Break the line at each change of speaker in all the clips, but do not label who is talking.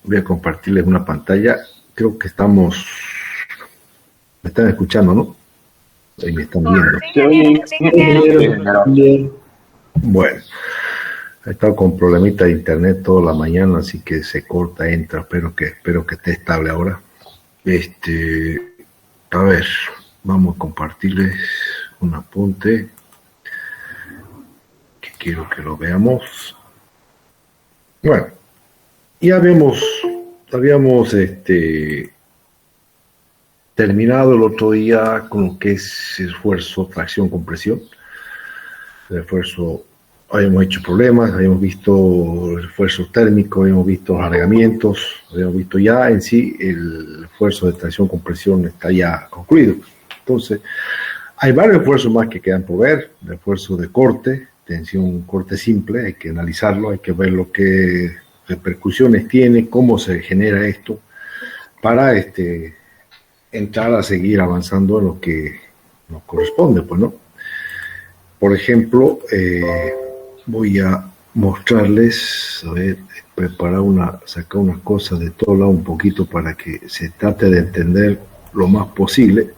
Voy a compartirles una pantalla. Creo que estamos... Me están escuchando, ¿no? Ahí me están viendo.
Bien.
Bueno, he estado con problemita de internet toda la mañana, así que se corta, entra. Espero que esté estable ahora. A ver, vamos a compartirles un apunte que quiero que lo veamos. Bueno, ya habíamos terminado el otro día con lo que es esfuerzo, tracción, compresión. El esfuerzo, habíamos hecho problemas, habíamos visto el esfuerzo térmico, habíamos visto los alargamientos, habíamos visto ya en sí el esfuerzo de tracción, compresión está ya concluido. Entonces, hay varios esfuerzos más que quedan por ver. El esfuerzo de corte, tensión, corte simple, hay que analizarlo, hay que ver lo que repercusiones tiene, cómo se genera esto, para entrar a seguir avanzando en lo que nos corresponde, pues, ¿no? Por ejemplo, voy a mostrarles, a ver, sacar unas cosas de todo lado un poquito para que se trate de entender lo más posible.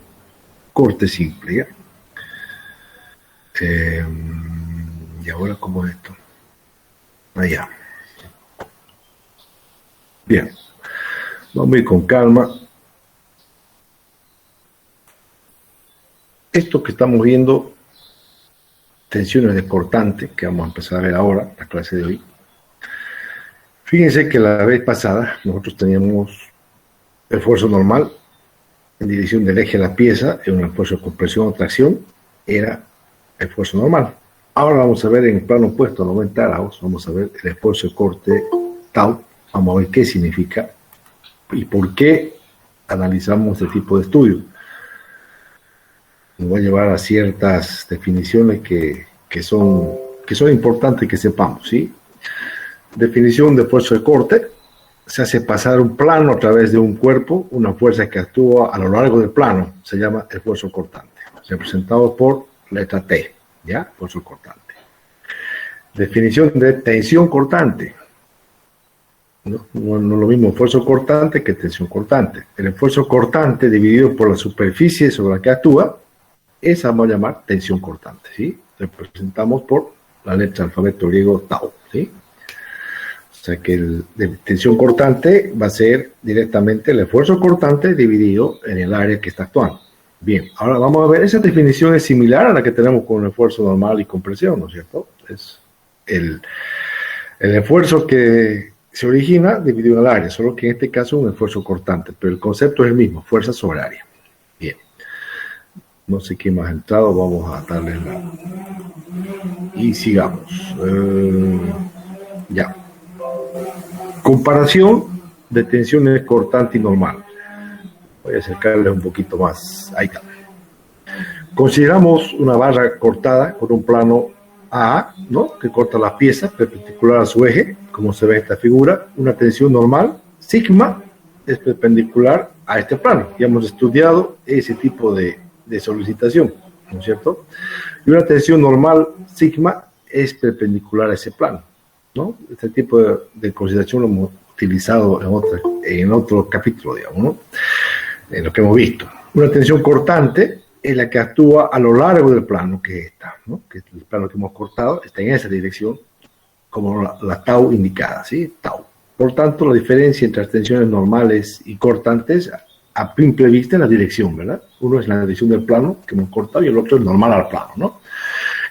Corte simple, ¿ya? Y ahora, ¿cómo es esto? Allá. Bien, vamos a ir con calma. Esto que estamos viendo, tensiones de cortante, que vamos a empezar a ver ahora, la clase de hoy. Fíjense que la vez pasada nosotros teníamos esfuerzo normal en dirección del eje de la pieza, en un esfuerzo de compresión o tracción, era esfuerzo normal. Ahora vamos a ver en el plano opuesto a 90 grados, vamos a ver el esfuerzo de corte tau, vamos a ver qué significa y por qué analizamos este tipo de estudio. Nos va a llevar a ciertas definiciones que son importantes que sepamos, ¿sí? Definición de esfuerzo de corte: se hace pasar un plano a través de un cuerpo, una fuerza que actúa a lo largo del plano, se llama esfuerzo cortante, representado por letra T, ¿ya? Esfuerzo cortante. Definición de tensión cortante. No es lo mismo esfuerzo cortante que tensión cortante. El esfuerzo cortante dividido por la superficie sobre la que actúa, esa vamos a llamar tensión cortante, ¿sí? Representamos por la letra del alfabeto griego tau, ¿sí? O sea que de tensión cortante va a ser directamente el esfuerzo cortante dividido en el área que está actuando. Bien, ahora vamos a ver, esa definición es similar a la que tenemos con el esfuerzo normal y compresión, ¿no es cierto? Es el esfuerzo que se origina dividido en el área, solo que en este caso es un esfuerzo cortante, pero el concepto es el mismo, fuerza sobre área. Bien. No sé quién más ha entrado, vamos a darle y sigamos. Ya. Comparación de tensiones cortante y normal. Voy a acercarle un poquito más. Ahí está. Consideramos una barra cortada con un plano A, ¿no? Que corta la pieza perpendicular a su eje, como se ve en esta figura. Una tensión normal, sigma, es perpendicular a este plano. Ya hemos estudiado ese tipo de solicitación, ¿no es cierto? Y una tensión normal, sigma, es perpendicular a ese plano, ¿no? Este tipo de consideración lo hemos utilizado en otro capítulo, digamos, ¿no? En lo que hemos visto. Una tensión cortante es la que actúa a lo largo del plano, que es esta, ¿no? Que el plano que hemos cortado está en esa dirección, como la tau indicada, ¿sí? Tau. Por tanto, la diferencia entre las tensiones normales y cortantes, a simple vista, es la dirección, ¿verdad? Uno es la dirección del plano que hemos cortado y el otro es normal al plano, ¿no?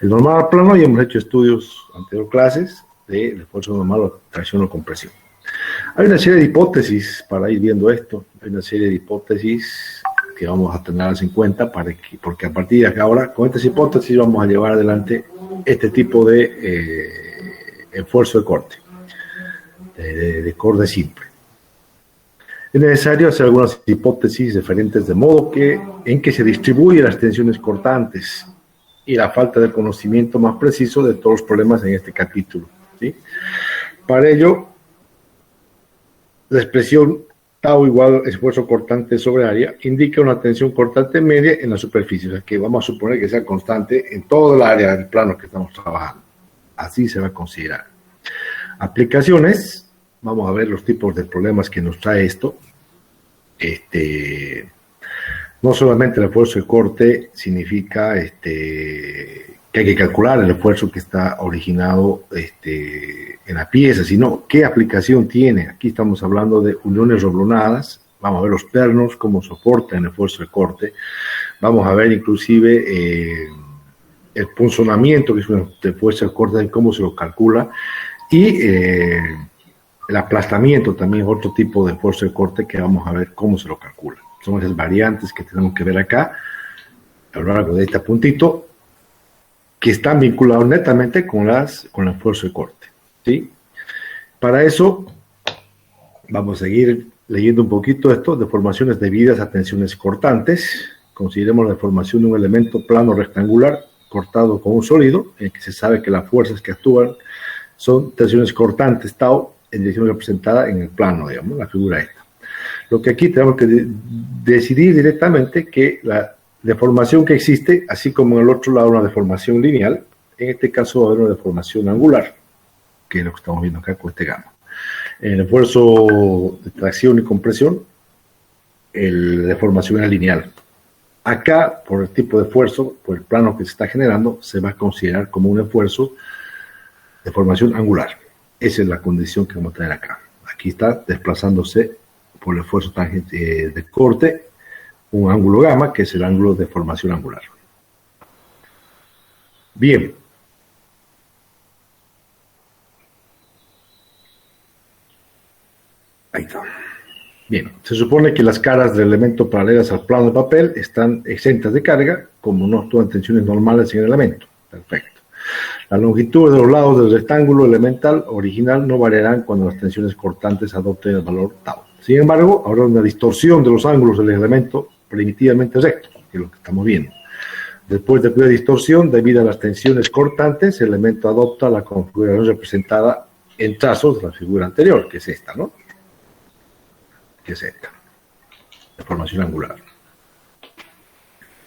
El normal al plano, ya hemos hecho estudios anteriores clases del esfuerzo normal o tracción o compresión. Hay una serie de hipótesis para ir viendo esto, hay una serie de hipótesis que vamos a tenerlas en cuenta porque a partir de ahora, con estas hipótesis vamos a llevar adelante este tipo de esfuerzo de corte, de corte simple. Es necesario hacer algunas hipótesis diferentes de modo en que se distribuyen las tensiones cortantes y la falta de conocimiento más preciso de todos los problemas en este capítulo, ¿sí? Para ello, la expresión tau igual esfuerzo cortante sobre área indica una tensión cortante media en la superficie, o sea que vamos a suponer que sea constante en todo el área del plano que estamos trabajando. Así se va a considerar. Aplicaciones: vamos a ver los tipos de problemas que nos trae esto. No solamente el esfuerzo de corte significa que hay que calcular el esfuerzo que está originado en la pieza, sino qué aplicación tiene. Aquí estamos hablando de uniones roblonadas. Vamos a ver los pernos, cómo soportan el esfuerzo de corte. Vamos a ver inclusive el punzonamiento, que es un esfuerzo de corte, cómo se lo calcula. Y el aplastamiento también es otro tipo de esfuerzo de corte que vamos a ver cómo se lo calcula. Son esas variantes que tenemos que ver acá, a lo largo de este puntito, que están vinculados netamente con el esfuerzo de corte, ¿sí? Para eso, vamos a seguir leyendo un poquito esto, deformaciones debidas a tensiones cortantes. Consideremos la deformación de un elemento plano rectangular cortado con un sólido, en el que se sabe que las fuerzas que actúan son tensiones cortantes, tau, en dirección representada en el plano, digamos, la figura esta. Lo que aquí tenemos que decidir directamente que la deformación que existe, así como en el otro lado una deformación lineal, en este caso va a haber una deformación angular, que es lo que estamos viendo acá con este gamma. En el esfuerzo de tracción y compresión, la deformación es lineal. Acá, por el tipo de esfuerzo, por el plano que se está generando, se va a considerar como un esfuerzo de formación angular. Esa es la condición que vamos a tener acá. Aquí está desplazándose por el esfuerzo tangente de corte un ángulo gamma, que es el ángulo de formación angular. Bien. Ahí está. Bien, se supone que las caras del elemento paralelas al plano de papel están exentas de carga, como no actúan tensiones normales en el elemento. Perfecto. La longitud de los lados del rectángulo elemental original no variarán cuando las tensiones cortantes adopten el valor tau. Sin embargo, habrá una distorsión de los ángulos del elemento primitivamente recto, que es lo que estamos viendo. Después de la distorsión, debido a las tensiones cortantes, el elemento adopta la configuración representada en trazos de la figura anterior, que es esta, ¿no? Que es esta, deformación angular.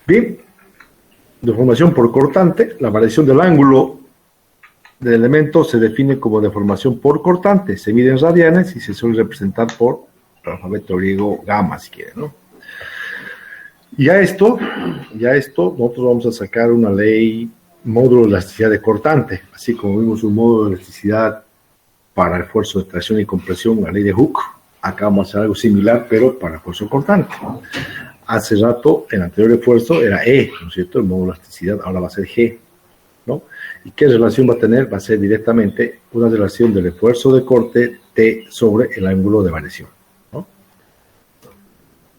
Bien, deformación por cortante, la variación del ángulo del elemento se define como deformación por cortante, se mide en radianes y se suele representar por el alfabeto griego gamma, si quieren, ¿no? Ya esto, nosotros vamos a sacar una ley módulo de elasticidad de cortante, así como vimos un módulo de elasticidad para el esfuerzo de tracción y compresión, la ley de Hooke. Acá vamos a hacer algo similar, pero para esfuerzo cortante. Hace rato, el anterior esfuerzo era E, ¿no es cierto? El módulo de elasticidad ahora va a ser G, ¿no? ¿Y qué relación va a tener? Va a ser directamente una relación del esfuerzo de corte T sobre el ángulo de variación, ¿no?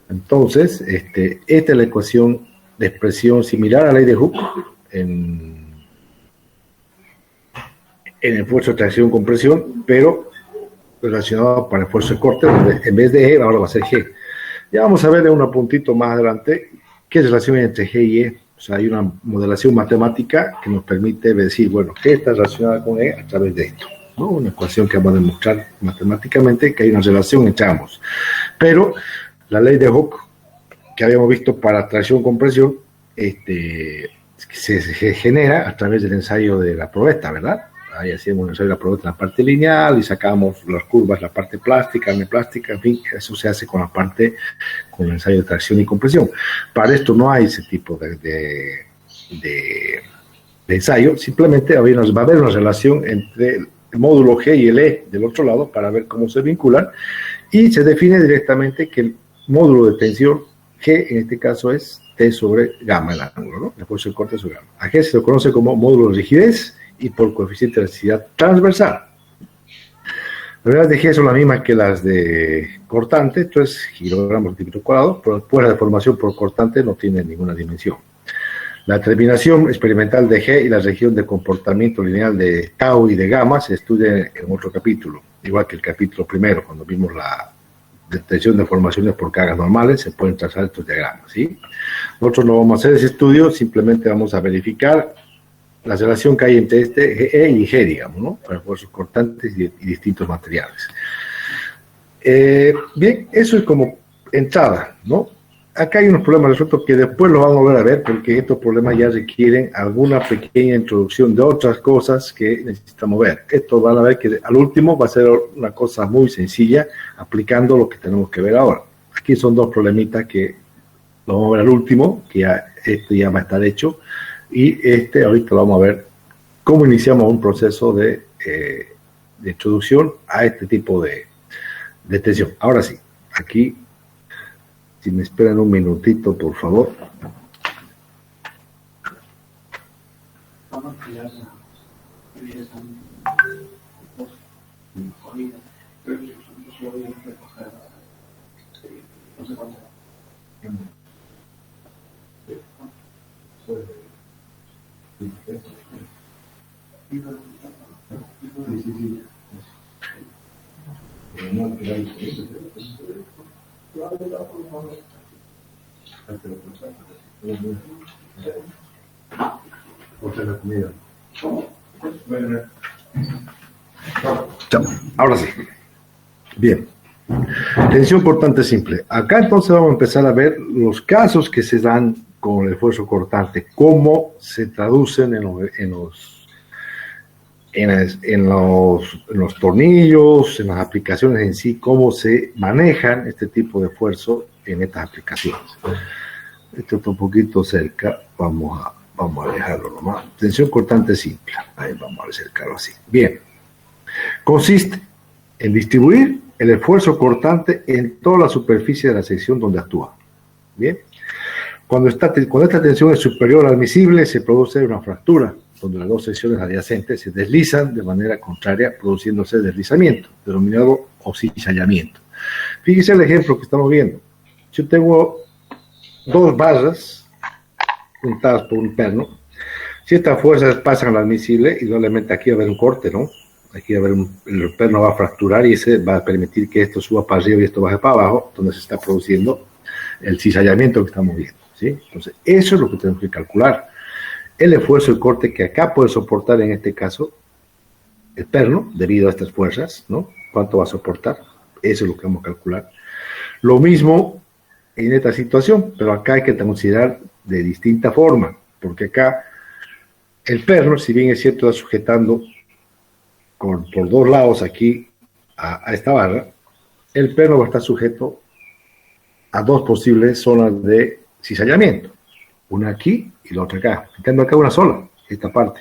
Entonces, esta es la ecuación de expresión similar a la ley de Hooke en el esfuerzo de tracción y compresión, pero relacionado para el esfuerzo de corte, donde en vez de E, ahora va a ser G. Ya vamos a ver en un puntito más adelante qué relación hay entre G y E. O sea, hay una modelación matemática que nos permite decir, bueno, G está relacionada con E a través de esto, ¿no? Una ecuación que vamos a demostrar matemáticamente que hay una relación entre ambos. Pero la ley de Hooke, que habíamos visto para tracción-compresión, se genera a través del ensayo de la probeta, ¿verdad? Ahí hacíamos un ensayo de la probeta en la parte lineal y sacamos las curvas, la parte plástica, neplástica, en fin, eso se hace con el ensayo de tracción y compresión. Para esto no hay ese tipo de ensayo, simplemente va a haber una relación entre el módulo G y el E del otro lado para ver cómo se vinculan y se define directamente que el módulo de tensión G en este caso es T sobre gamma, el ángulo, ¿no? El esfuerzo de corte sobre gamma. A G se lo conoce como módulo de rigidez y por coeficiente de elasticidad transversal. Las unidades de G son las mismas que las de cortante, entonces kilogramos por metro cuadrado, pero después la deformación por cortante no tiene ninguna dimensión. La terminación experimental de G y la región de comportamiento lineal de tau y de gamma se estudia en otro capítulo, igual que el capítulo primero, cuando vimos la detección de formaciones por cargas normales, se pueden trazar estos diagramas, ¿sí? Nosotros no vamos a hacer ese estudio, simplemente vamos a verificar la relación que hay entre E y G, digamos, ¿no? Para esfuerzos cortantes y distintos materiales. Bien, eso es como entrada, ¿no? acá hay unos problemas resueltos que después los vamos a volver a ver, porque estos problemas ya requieren alguna pequeña introducción de otras cosas que necesitamos ver. Esto van a ver que al último va a ser una cosa muy sencilla, aplicando lo que tenemos que ver ahora. Aquí son dos problemitas que lo vamos a ver al último, que ya, este ya va a estar hecho, y ahorita lo vamos a ver cómo iniciamos un proceso de introducción a este tipo de tensión. Ahora sí, aquí, si me esperan un minutito, por favor. Ahora sí. Bien. Tensión cortante simple. Acá entonces vamos a empezar a ver los casos que se dan con el esfuerzo cortante, cómo se traducen en los tornillos, en las aplicaciones en sí, cómo se manejan este tipo de esfuerzo en estas aplicaciones. Esto está un poquito cerca, vamos a dejarlo nomás. Tensión cortante simple, ahí vamos a acercarlo así. Bien, consiste en distribuir el esfuerzo cortante en toda la superficie de la sección donde actúa. Bien, cuando esta tensión es superior al admisible, se produce una fractura, donde las dos secciones adyacentes se deslizan de manera contraria, produciéndose deslizamiento, denominado cizallamiento. Fíjese el ejemplo que estamos viendo. Yo tengo dos barras juntadas por un perno. Si estas fuerzas pasan al admisible, indudablemente aquí va a haber un corte, ¿no? Aquí va a haber el perno va a fracturar y ese va a permitir que esto suba para arriba y esto baje para abajo, donde se está produciendo el cizallamiento que estamos viendo, ¿sí? Entonces, eso es lo que tenemos que calcular. El esfuerzo de corte que acá puede soportar, en este caso, el perno, debido a estas fuerzas, ¿no? ¿Cuánto va a soportar? Eso es lo que vamos a calcular. Lo mismo en esta situación, pero acá hay que considerar de distinta forma, porque acá el perno, si bien es cierto, está sujetando por dos lados aquí a esta barra, el perno va a estar sujeto a dos posibles zonas de cizallamiento, una aquí y la otra acá. En cambio acá una sola, esta parte,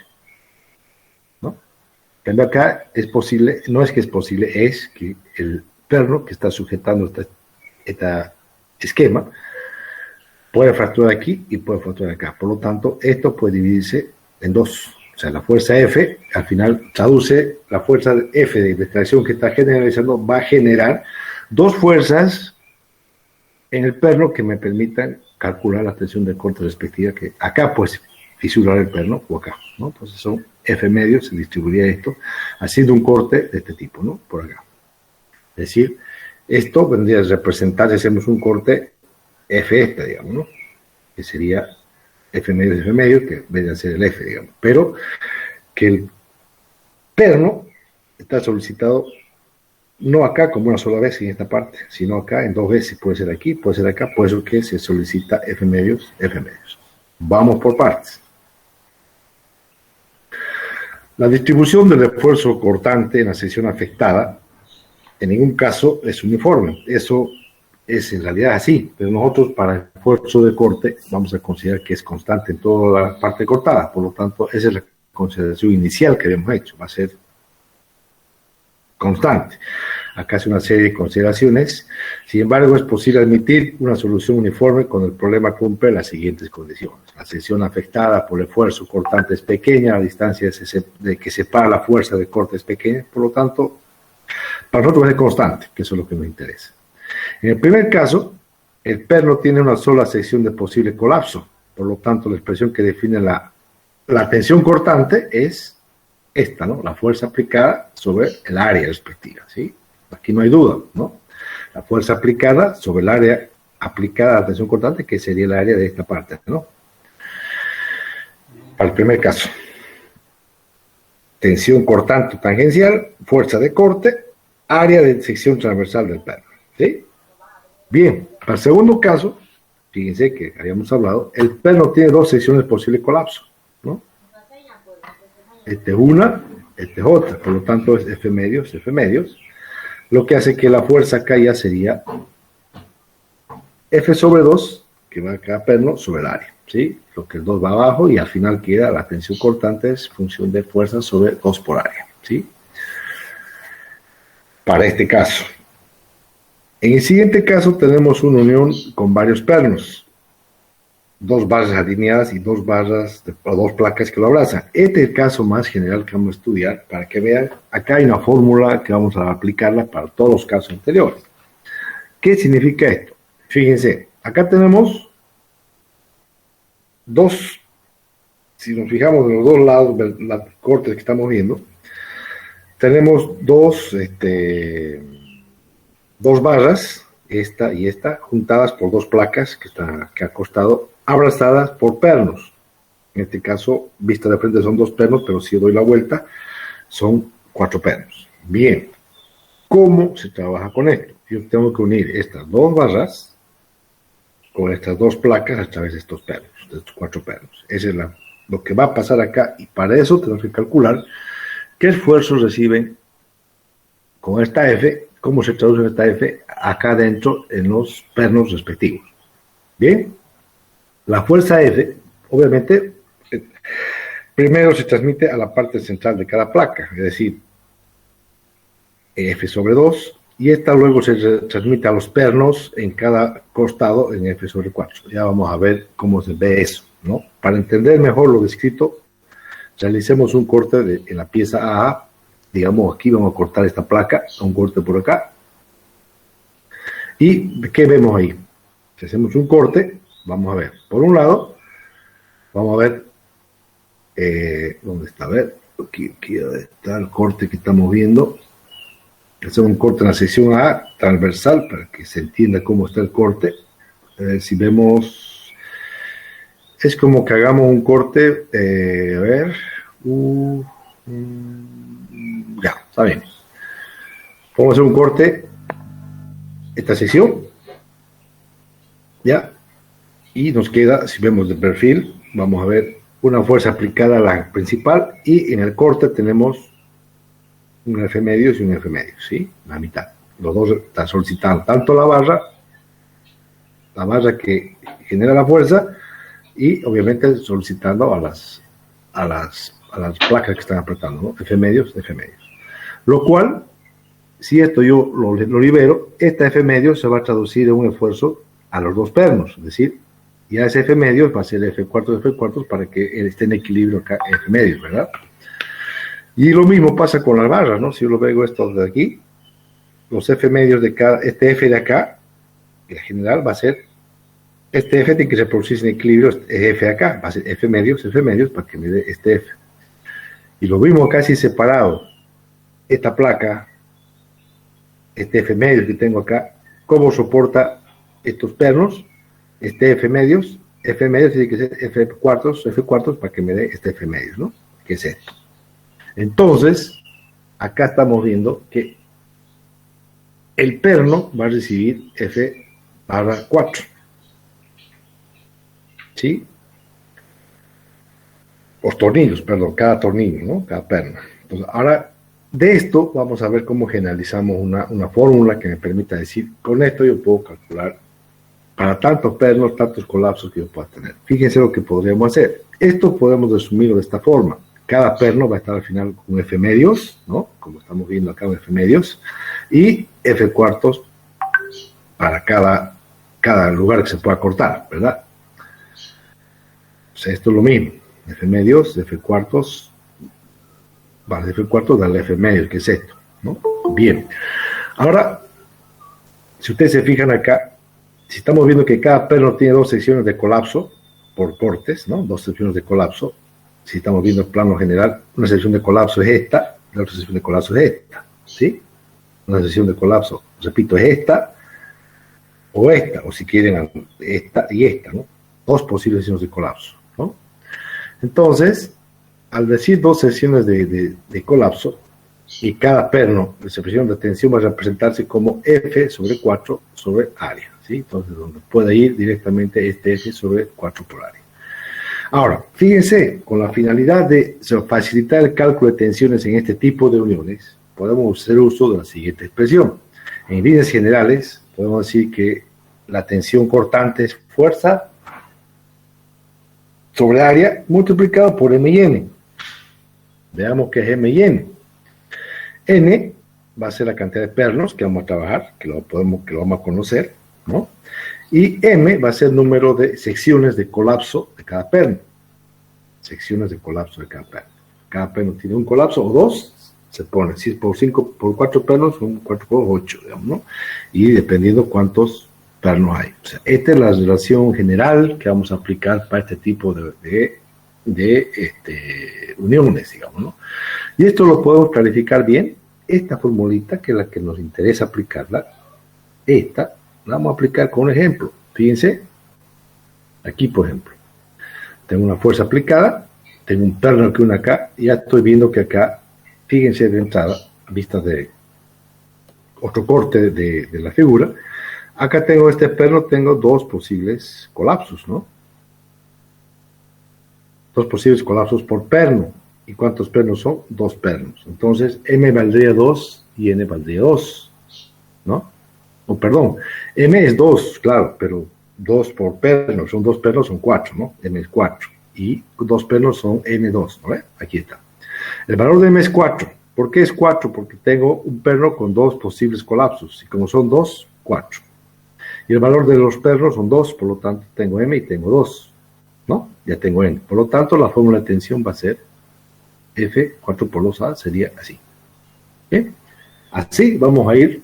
¿no? En cambio acá es posible, no es que es posible, es que el perno que está sujetando este esquema puede fracturar aquí y puede fracturar acá. Por lo tanto, esto puede dividirse en dos. O sea, la fuerza F, al final traduce la fuerza F de extracción que está generalizando, va a generar dos fuerzas en el perno que me permitan calcular la tensión de corte respectiva, que acá pues fisurar el perno o acá, ¿no? Entonces son F medios, se distribuiría esto haciendo un corte de este tipo, ¿no? Por acá. Es decir, esto vendría a representar, si hacemos un corte, F digamos, ¿no? Que sería F medio, que vendría a ser el F, digamos. Pero que el perno está solicitado no acá como una sola vez en esta parte, sino acá en dos veces, puede ser aquí, puede ser acá, por eso que se solicita F medios. Vamos por partes. La distribución del esfuerzo cortante en la sección afectada en ningún caso es uniforme, eso es en realidad así, pero nosotros para el esfuerzo de corte vamos a considerar que es constante en toda la parte cortada, por lo tanto esa es la consideración inicial que habíamos hecho, va a ser constante. Acá hace una serie de consideraciones, sin embargo es posible admitir una solución uniforme cuando el problema cumple las siguientes condiciones. La sección afectada por el esfuerzo cortante es pequeña, la distancia de que separa la fuerza de corte es pequeña, por lo tanto, para nosotros es constante, que eso es lo que nos interesa. En el primer caso, el perno tiene una sola sección de posible colapso, por lo tanto la expresión que define la tensión cortante es esta, ¿no? La fuerza aplicada sobre el área respectiva, ¿sí? Aquí no hay duda, ¿no? La fuerza aplicada sobre el área aplicada a la tensión cortante, que sería el área de esta parte, ¿no? Para el primer caso, tensión cortante tangencial, fuerza de corte, área de sección transversal del perno, ¿sí? Bien, para el segundo caso, fíjense que habíamos hablado, el perno tiene dos secciones de posible colapso, ¿no? Esta es una, esta es otra, por lo tanto es F medios, lo que hace que la fuerza acá ya sería F sobre 2, que va a cada perno, sobre el área, ¿sí? Lo que el 2 va abajo y al final queda la tensión cortante es función de fuerza sobre 2 por área, ¿sí? Para este caso. En el siguiente caso tenemos una unión con varios pernos, dos barras alineadas y dos barras o dos placas que lo abrazan. Este es el caso más general que vamos a estudiar para que vean. Acá hay una fórmula que vamos a aplicarla para todos los casos anteriores. ¿Qué significa esto? Fíjense, acá tenemos dos, si nos fijamos en los dos lados de los cortes que estamos viendo, tenemos dos barras, esta y esta, juntadas por dos placas que están aquí al costado, abrazadas por pernos. En este caso, vista de frente son dos pernos, pero si doy la vuelta, son 4 pernos. Bien, ¿cómo se trabaja con esto? Yo tengo que unir estas dos barras con estas dos placas a través de estos pernos, de estos 4 pernos. Eso es lo que va a pasar acá, y para eso tenemos que calcular qué esfuerzos reciben con esta F, cómo se traduce esta F acá dentro en los pernos respectivos. Bien, la fuerza F, obviamente, primero se transmite a la parte central de cada placa, es decir, F sobre 2, y esta luego se transmite a los pernos en cada costado en F sobre 4. Ya vamos a ver cómo se ve eso, ¿no? Para entender mejor lo descrito, realicemos un corte en la pieza AA. Digamos, aquí vamos a cortar esta placa, un corte por acá. ¿Y qué vemos ahí? Si hacemos un corte, vamos a ver, por un lado, vamos a ver, ¿dónde está? A ver, aquí está el corte que estamos viendo. Hacemos un corte en la sección A, transversal, para que se entienda cómo está el corte. Si vemos, es como que hagamos un corte, a ver, ya, está bien. Vamos a hacer un corte, esta sección, ya, y nos queda, si vemos de perfil, vamos a ver una fuerza aplicada a la principal, y en el corte tenemos un F medios y un F medios, ¿sí? La mitad. Los dos están solicitando tanto la barra que genera la fuerza, y obviamente solicitando a las placas que están apretando, ¿no? F medios. Lo cual, si esto yo lo libero, esta F medios se va a traducir en un esfuerzo a los dos pernos, es decir, ya ese F medios va a ser F cuartos para que esté en equilibrio acá F medios, ¿verdad? Y lo mismo pasa con las barras, ¿no? Si yo lo veo esto de aquí, los F medios de cada, este F de acá, en general va a ser, este F tiene que reproducirse en equilibrio, este F de acá, va a ser F medios, para que me dé este F. Y lo mismo casi separado, esta placa, este F medios que tengo acá, ¿cómo soporta estos pernos? Este F medios tiene que ser F cuartos para que me dé este F medios, ¿no? Que es esto. Entonces, acá estamos viendo que el perno va a recibir F barra 4. ¿Sí? Los tornillos, perdón, cada tornillo, ¿no? Cada perno. Entonces, ahora, de esto vamos a ver cómo generalizamos una fórmula que me permita decir, con esto yo puedo calcular para tantos pernos, tantos colapsos que yo pueda tener. Fíjense lo que podríamos hacer. Esto podemos resumirlo de esta forma. Cada perno va a estar al final con F medios, ¿no? Como estamos viendo acá, F medios, y F cuartos para cada lugar que se pueda cortar, ¿verdad? O sea, esto es lo mismo. F medios, F cuartos, vale, F cuartos, dale F medios, que es esto, ¿no? Bien. Ahora, si ustedes se fijan acá, si estamos viendo que cada perno tiene dos secciones de colapso por cortes, ¿no? Dos secciones de colapso. Si estamos viendo el plano general, una sección de colapso es esta, la otra sección de colapso es esta, ¿sí? Una sección de colapso, repito, es esta, o si quieren, esta y esta, ¿no? Dos posibles secciones de colapso, ¿no? Entonces, al decir dos secciones de colapso, y cada perno de separación de tensión va a representarse como F sobre 4 sobre área, ¿sí? Entonces, donde puede ir directamente este F sobre 4 por área. Ahora, fíjense, con la finalidad de facilitar el cálculo de tensiones en este tipo de uniones, podemos hacer uso de la siguiente expresión. En líneas generales, podemos decir que la tensión cortante es fuerza sobre área multiplicado por M y N. Veamos qué es M y N. N va a ser la cantidad de pernos que vamos a trabajar, que lo vamos a conocer, ¿no? Y M va a ser el número de secciones de colapso de cada perno. Secciones de colapso de cada perno. Cada perno tiene un colapso o dos, se pone, si es por 4 pernos, son 4 por 8, digamos, ¿no? Y dependiendo cuántos pernos hay. O sea, esta es la relación general que vamos a aplicar para este tipo de uniones, digamos, ¿no? Y esto lo podemos clarificar bien. Esta formulita, que es la que nos interesa aplicarla, esta la vamos a aplicar con un ejemplo. Fíjense, aquí por ejemplo, tengo una fuerza aplicada, tengo un perno que une acá, y ya estoy viendo que acá, fíjense de entrada, a vista de otro corte de la figura, acá tengo este perno, tengo dos posibles colapsos, ¿no? Dos posibles colapsos por perno. ¿Y cuántos pernos son? 2 pernos. Entonces, M valdría 2 y N valdría 2, ¿no? O perdón, M es 2, claro, pero 2 por perno, son 2 pernos, son 4, ¿no? M es 4. Y 2 pernos son N2, ¿no ve? Aquí está. El valor de M es 4. ¿Por qué es 4? Porque tengo un perno con 2 posibles colapsos. Y como son 2, 4. Y el valor de los pernos son 2, por lo tanto tengo M y tengo 2, ¿no? Ya tengo N. Por lo tanto, la fórmula de tensión va a ser F, 4 por 2A, sería así. ¿Bien? Así vamos a ir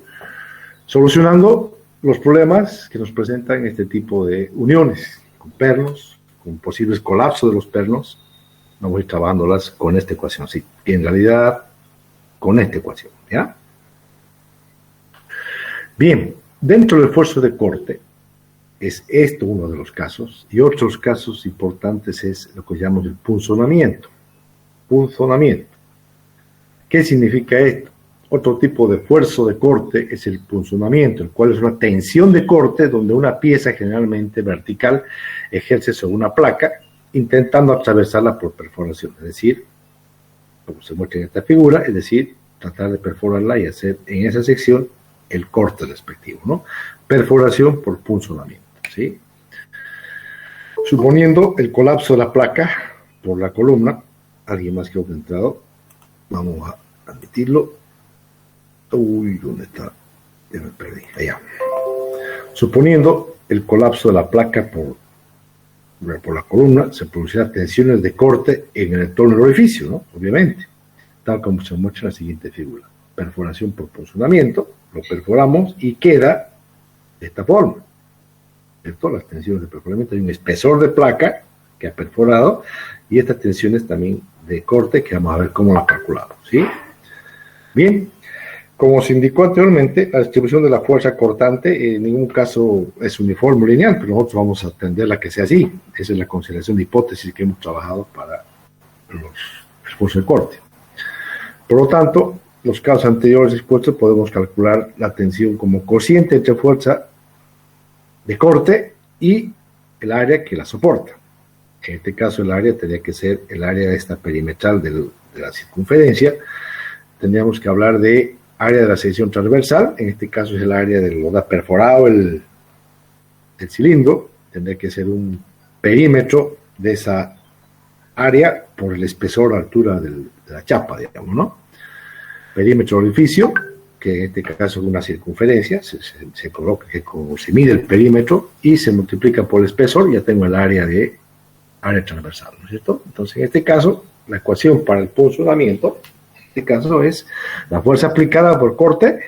solucionando los problemas que nos presentan este tipo de uniones, con pernos, con posibles colapsos de los pernos. Vamos a ir trabajándolas con esta ecuación, sí, y en realidad con esta ecuación, ¿ya? Bien, dentro del esfuerzo de corte, es esto uno de los casos, y otros casos importantes es lo que llamamos el punzonamiento. Punzonamiento. ¿Qué significa esto? Otro tipo de esfuerzo de corte es el punzonamiento, el cual es una tensión de corte donde una pieza generalmente vertical ejerce sobre una placa intentando atravesarla por perforación, es decir, como se muestra en esta figura, es decir, tratar de perforarla y hacer en esa sección el corte respectivo, ¿no? Perforación por punzonamiento, ¿sí? Suponiendo el colapso de la placa por la columna, alguien más que ha entrado, vamos a admitirlo. Uy, ¿dónde está? Ya me perdí, allá. Suponiendo el colapso de la placa por la columna, se producirán tensiones de corte en el entorno del orificio, ¿no? Obviamente, tal como se muestra en la siguiente figura. Perforación por punzonamiento, lo perforamos y queda de esta forma, ¿cierto? Las tensiones de perforamiento, hay un espesor de placa que ha perforado y estas tensiones también de corte que vamos a ver cómo las calculamos, ¿sí? Bien, como se indicó anteriormente, la distribución de la fuerza cortante en ningún caso es uniforme o lineal, pero nosotros vamos a tender a que sea así. Esa es la consideración de hipótesis que hemos trabajado para los esfuerzos de corte. Por lo tanto, los casos anteriores expuestos podemos calcular la tensión como cociente entre fuerza de corte y el área que la soporta. En este caso el área tendría que ser el área esta perimetral de la circunferencia. Tendríamos que hablar de área de la sección transversal, en este caso es el área de donde ha perforado el cilindro, tendría que ser un perímetro de esa área por el espesor a altura de la chapa, digamos, ¿no? Perímetro del orificio, que en este caso es una circunferencia, se coloca que como se mide el perímetro y se multiplica por el espesor, ya tengo el área transversal, ¿no es cierto? Entonces, en este caso, la ecuación para el punzonamiento, en este caso es la fuerza aplicada por corte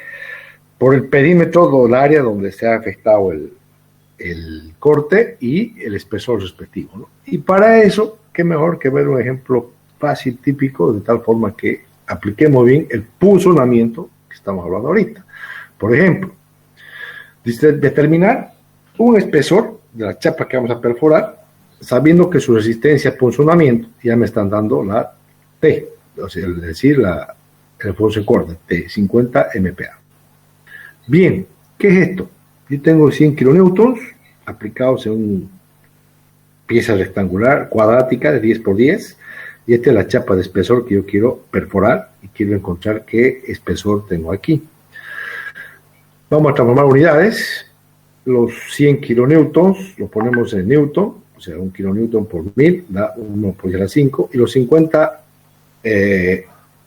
por el perímetro del área donde se ha afectado el corte y el espesor respectivo, ¿no? Y para eso, qué mejor que ver un ejemplo fácil, típico, de tal forma que apliquemos bien el punzonamiento que estamos hablando ahorita. Por ejemplo, determinar un espesor de la chapa que vamos a perforar, sabiendo que su resistencia a punzonamiento ya me están dando la T, o sea, es decir, el esfuerzo de corte de 50 MPa. Bien, ¿qué es esto? Yo tengo 100 kilonewtons aplicados en una pieza rectangular cuadrática de 10 por 10, y esta es la chapa de espesor que yo quiero perforar y quiero encontrar qué espesor tengo aquí. Vamos a transformar unidades. Los 100 kilonewtons los ponemos en newton, o sea, 1 kilonewton por 1000 da 1 por 10 a la 5, y los 50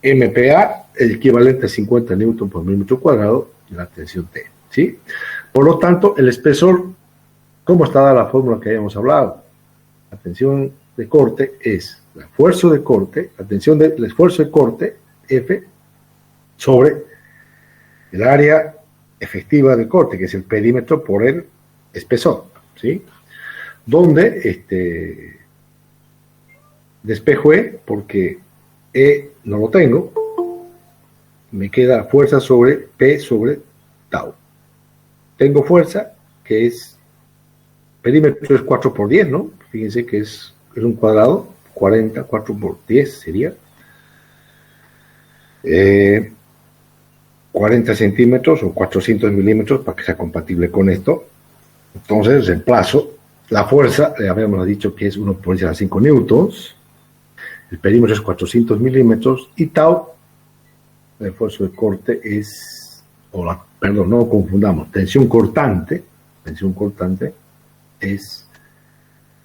MPa, el equivalente a 50 newton por milímetro cuadrado de la tensión T, ¿sí? Por lo tanto, el espesor, ¿cómo está dada la fórmula que habíamos hablado? La tensión de corte es el esfuerzo de corte, la tensión del esfuerzo de corte, F, sobre el área efectiva del corte, que es el perímetro por el espesor, ¿sí? Donde despejo E, porque E no lo tengo, me queda fuerza sobre P sobre tau. Tengo fuerza, que es, perímetro es 4 por 10, ¿no? Fíjense que es un cuadrado, 40, 4 por 10 sería. 40 centímetros o 400 milímetros para que sea compatible con esto. Entonces reemplazo la fuerza, habíamos dicho que es 1 por 10 a 5 newtons, el perímetro es 400 milímetros, y tau, el esfuerzo de corte es, perdón, no confundamos, tensión cortante es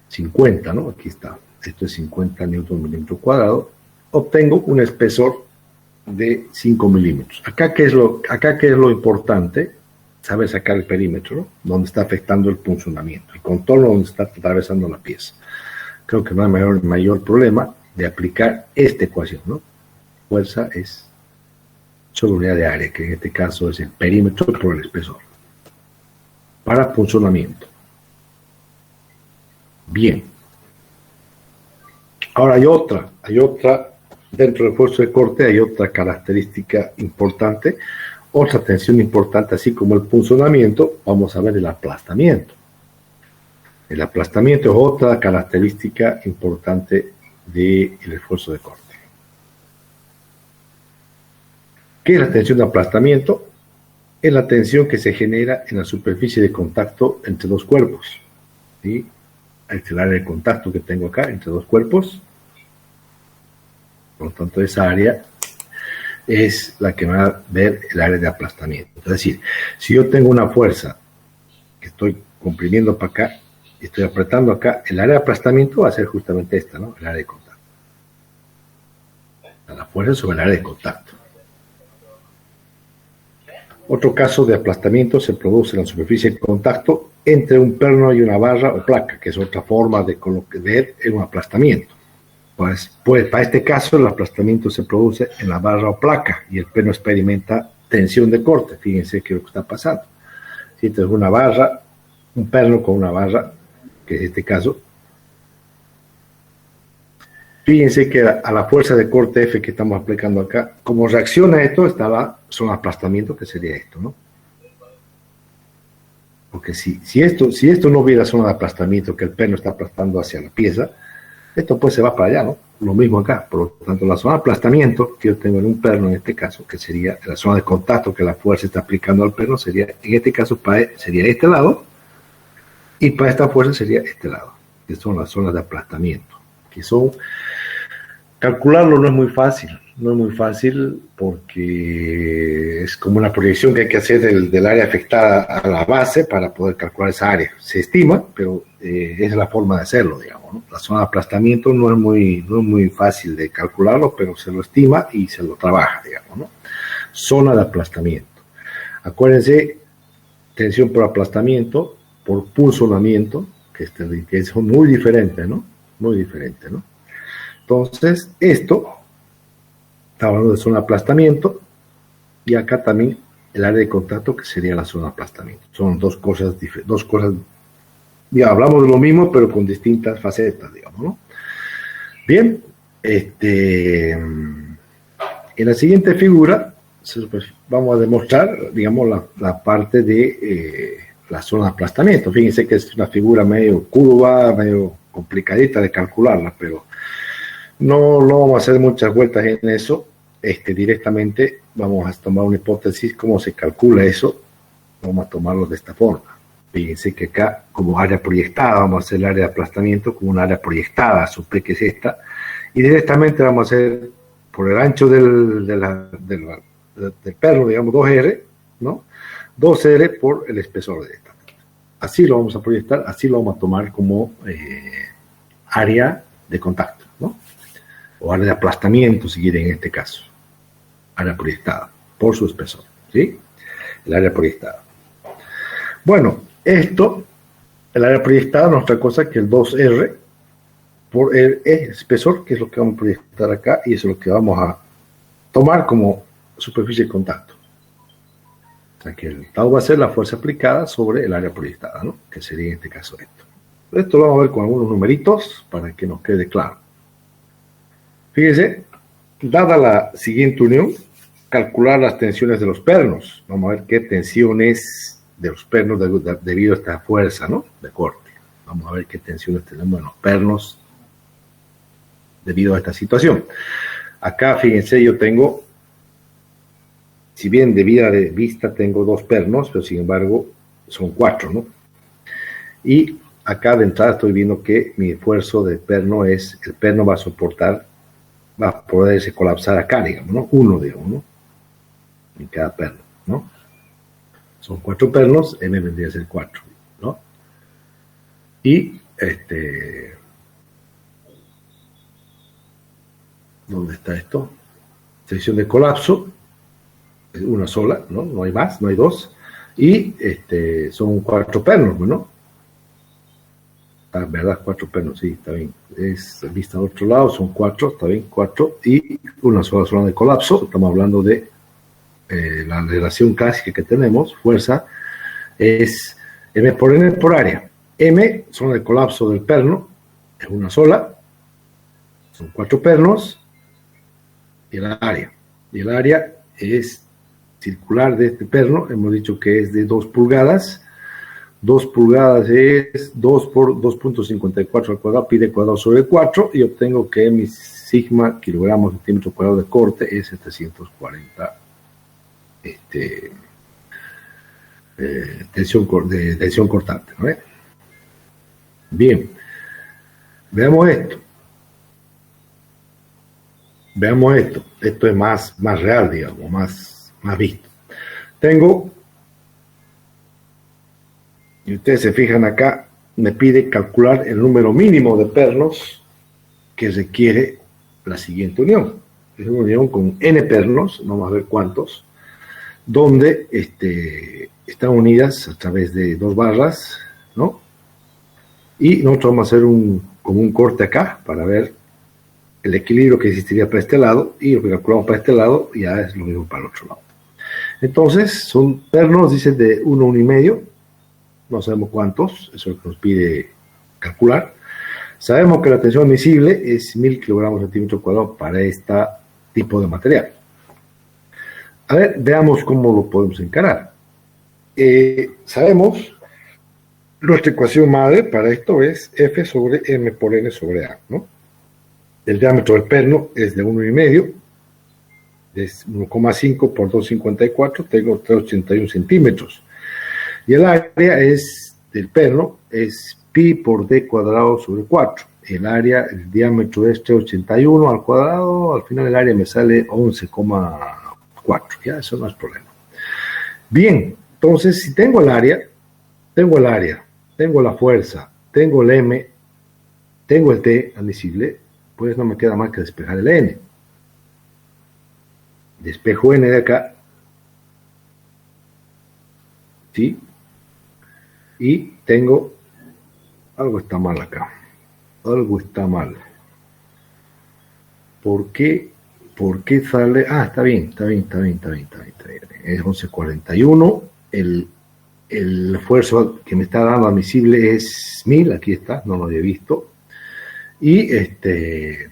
50, ¿no? Aquí está, esto es 50 newton milímetro cuadrado, obtengo un espesor de 5 milímetros. Acá ¿qué es lo importante? Saber sacar el perímetro, ¿no? Donde está afectando el punzonamiento, el contorno donde está atravesando la pieza. Creo que no hay mayor problema de aplicar esta ecuación, ¿no? Fuerza es sobre unidad de área, que en este caso es el perímetro por el espesor, para punzonamiento. Bien. Ahora hay otra, dentro del esfuerzo de corte hay otra característica importante, otra tensión importante, así como el punzonamiento. Vamos a ver el aplastamiento. El aplastamiento es otra característica importante del esfuerzo de corte. ¿Qué es la tensión de aplastamiento? Es la tensión que se genera en la superficie de contacto entre dos cuerpos, ¿sí? Este es el área de contacto que tengo acá entre dos cuerpos. Por lo tanto, esa área es la que va a ver el área de aplastamiento. Es decir, si yo tengo una fuerza que estoy comprimiendo para acá y estoy apretando acá, el área de aplastamiento va a ser justamente esta, ¿no? El área de contacto. La fuerza sobre el área de contacto. Otro caso de aplastamiento se produce en la superficie de contacto entre un perno y una barra o placa, que es otra forma de ver un aplastamiento. Pues para este caso el aplastamiento se produce en la barra o placa y el perno experimenta tensión de corte. Fíjense qué es lo que está pasando. Si tengo una barra, un perno con una barra, que es este caso, fíjense que a la fuerza de corte F que estamos aplicando acá, como reacciona esto, está la zona de aplastamiento, que sería esto, ¿no? Porque si esto no hubiera zona de aplastamiento, que el perno está aplastando hacia la pieza, esto pues se va para allá, ¿no? Lo mismo acá. Por lo tanto, la zona de aplastamiento que yo tengo en un perno, en este caso, que sería la zona de contacto que la fuerza está aplicando al perno, sería, en este caso, sería este lado, y para esta fuerza sería este lado, que son las zonas de aplastamiento, que son... Calcularlo no es muy fácil porque es como una proyección que hay que hacer del área afectada a la base para poder calcular esa área. Se estima, pero es la forma de hacerlo, digamos, ¿no? La zona de aplastamiento no es muy fácil de calcularlo, pero se lo estima y se lo trabaja, digamos, ¿no? Zona de aplastamiento. Acuérdense, tensión por aplastamiento, por punzonamiento, que son muy diferentes, ¿no? Muy diferentes, ¿no? Entonces, esto, está hablando de zona de aplastamiento, y acá también el área de contacto, que sería la zona de aplastamiento. Son dos cosas, ya hablamos de lo mismo, pero con distintas facetas, digamos, ¿no? Bien, en la siguiente figura, vamos a demostrar, digamos, la parte de la zona de aplastamiento. Fíjense que es una figura medio curva, medio complicadita de calcularla, pero no vamos a hacer muchas vueltas en eso. directamente vamos a tomar una hipótesis, cómo se calcula eso, vamos a tomarlo de esta forma. Fíjense que acá, como área proyectada, vamos a hacer el área de aplastamiento como un área proyectada, su P que es esta, y directamente vamos a hacer por el ancho del perno, digamos 2R, ¿no? 2R por el espesor de esta. Así lo vamos a proyectar, así lo vamos a tomar como área de contacto, ¿no? O área de aplastamiento, si quieren, en este caso. Área proyectada por su espesor, ¿sí? El área proyectada. Bueno, esto, el área proyectada no es otra cosa que el 2R por el espesor, que es lo que vamos a proyectar acá, y eso es lo que vamos a tomar como superficie de contacto. O sea que el tau va a ser la fuerza aplicada sobre el área proyectada, ¿no? Que sería en este caso esto. Esto lo vamos a ver con algunos numeritos para que nos quede claro. Fíjense, dada la siguiente unión, calcular las tensiones de los pernos. Vamos a ver qué tensiones de los pernos debido a esta fuerza, ¿no? De corte. Vamos a ver qué tensiones tenemos en los pernos debido a esta situación. Acá, fíjense, yo tengo, si bien de vista tengo 2 pernos, pero sin embargo son 4, ¿no? Y acá de entrada estoy viendo que mi esfuerzo de perno es, el perno va a soportar, va a poderse colapsar acá, digamos, ¿no? 1, digamos, ¿no? En cada perno, ¿no? Son 4 pernos, M vendría a ser 4, ¿no? Y, ¿dónde está esto? Sección de colapso, es una sola, ¿no? No hay más, no hay 2. Y, son 4 pernos, ¿no? ¿Verdad? 4 pernos, sí, está bien. Es vista al otro lado, son 4, está bien, 4. Y una sola zona de colapso, estamos hablando de la relación clásica que tenemos, fuerza, es M por N por área. M, zona de colapso del perno, es una sola, son 4 pernos, y el área. Y el área es circular de este perno, hemos dicho que es de 2 pulgadas. 2 pulgadas es 2 por 2.54 al cuadrado, pi de cuadrado sobre 4, y obtengo que mi sigma kilogramos centímetro cuadrado de corte es 740 tensión cortante, ¿no? Bien, veamos esto. Veamos esto. Esto es más real, digamos, más visto. Tengo, y ustedes se fijan acá, me pide calcular el número mínimo de pernos que requiere la siguiente unión. Es una unión con n pernos, vamos a ver cuántos, donde están unidas a través de 2 barras, ¿no? Y nosotros vamos a hacer como un corte acá para ver el equilibrio que existiría para este lado, y lo que calculamos para este lado ya es lo mismo para el otro lado. Entonces, son pernos, dicen, de 1, 1,5, no sabemos cuántos, eso es lo que nos pide calcular. Sabemos que la tensión admisible es 1000 kilogramos centímetro cuadrado para este tipo de material. A ver, veamos cómo lo podemos encarar. Sabemos, nuestra ecuación madre para esto es F sobre M por N sobre A, ¿no? El diámetro del perno es de 1,5, es 1,5 por 2,54, tengo 381 centímetros. Y el área del perno es pi por d cuadrado sobre 4. El diámetro es 381 al cuadrado, al final el área me sale 11,4. Ya, eso no es problema. Bien, entonces si tengo el área, tengo la fuerza, tengo el M, tengo el T admisible, pues no me queda más que despejar el N. Despejo N de acá, ¿sí? Y tengo, algo está mal acá, algo está mal. ¿Por qué sale? Ah, está bien. Es 11,41, el esfuerzo que me está dando admisible es 1000, aquí está, no lo había visto. Y que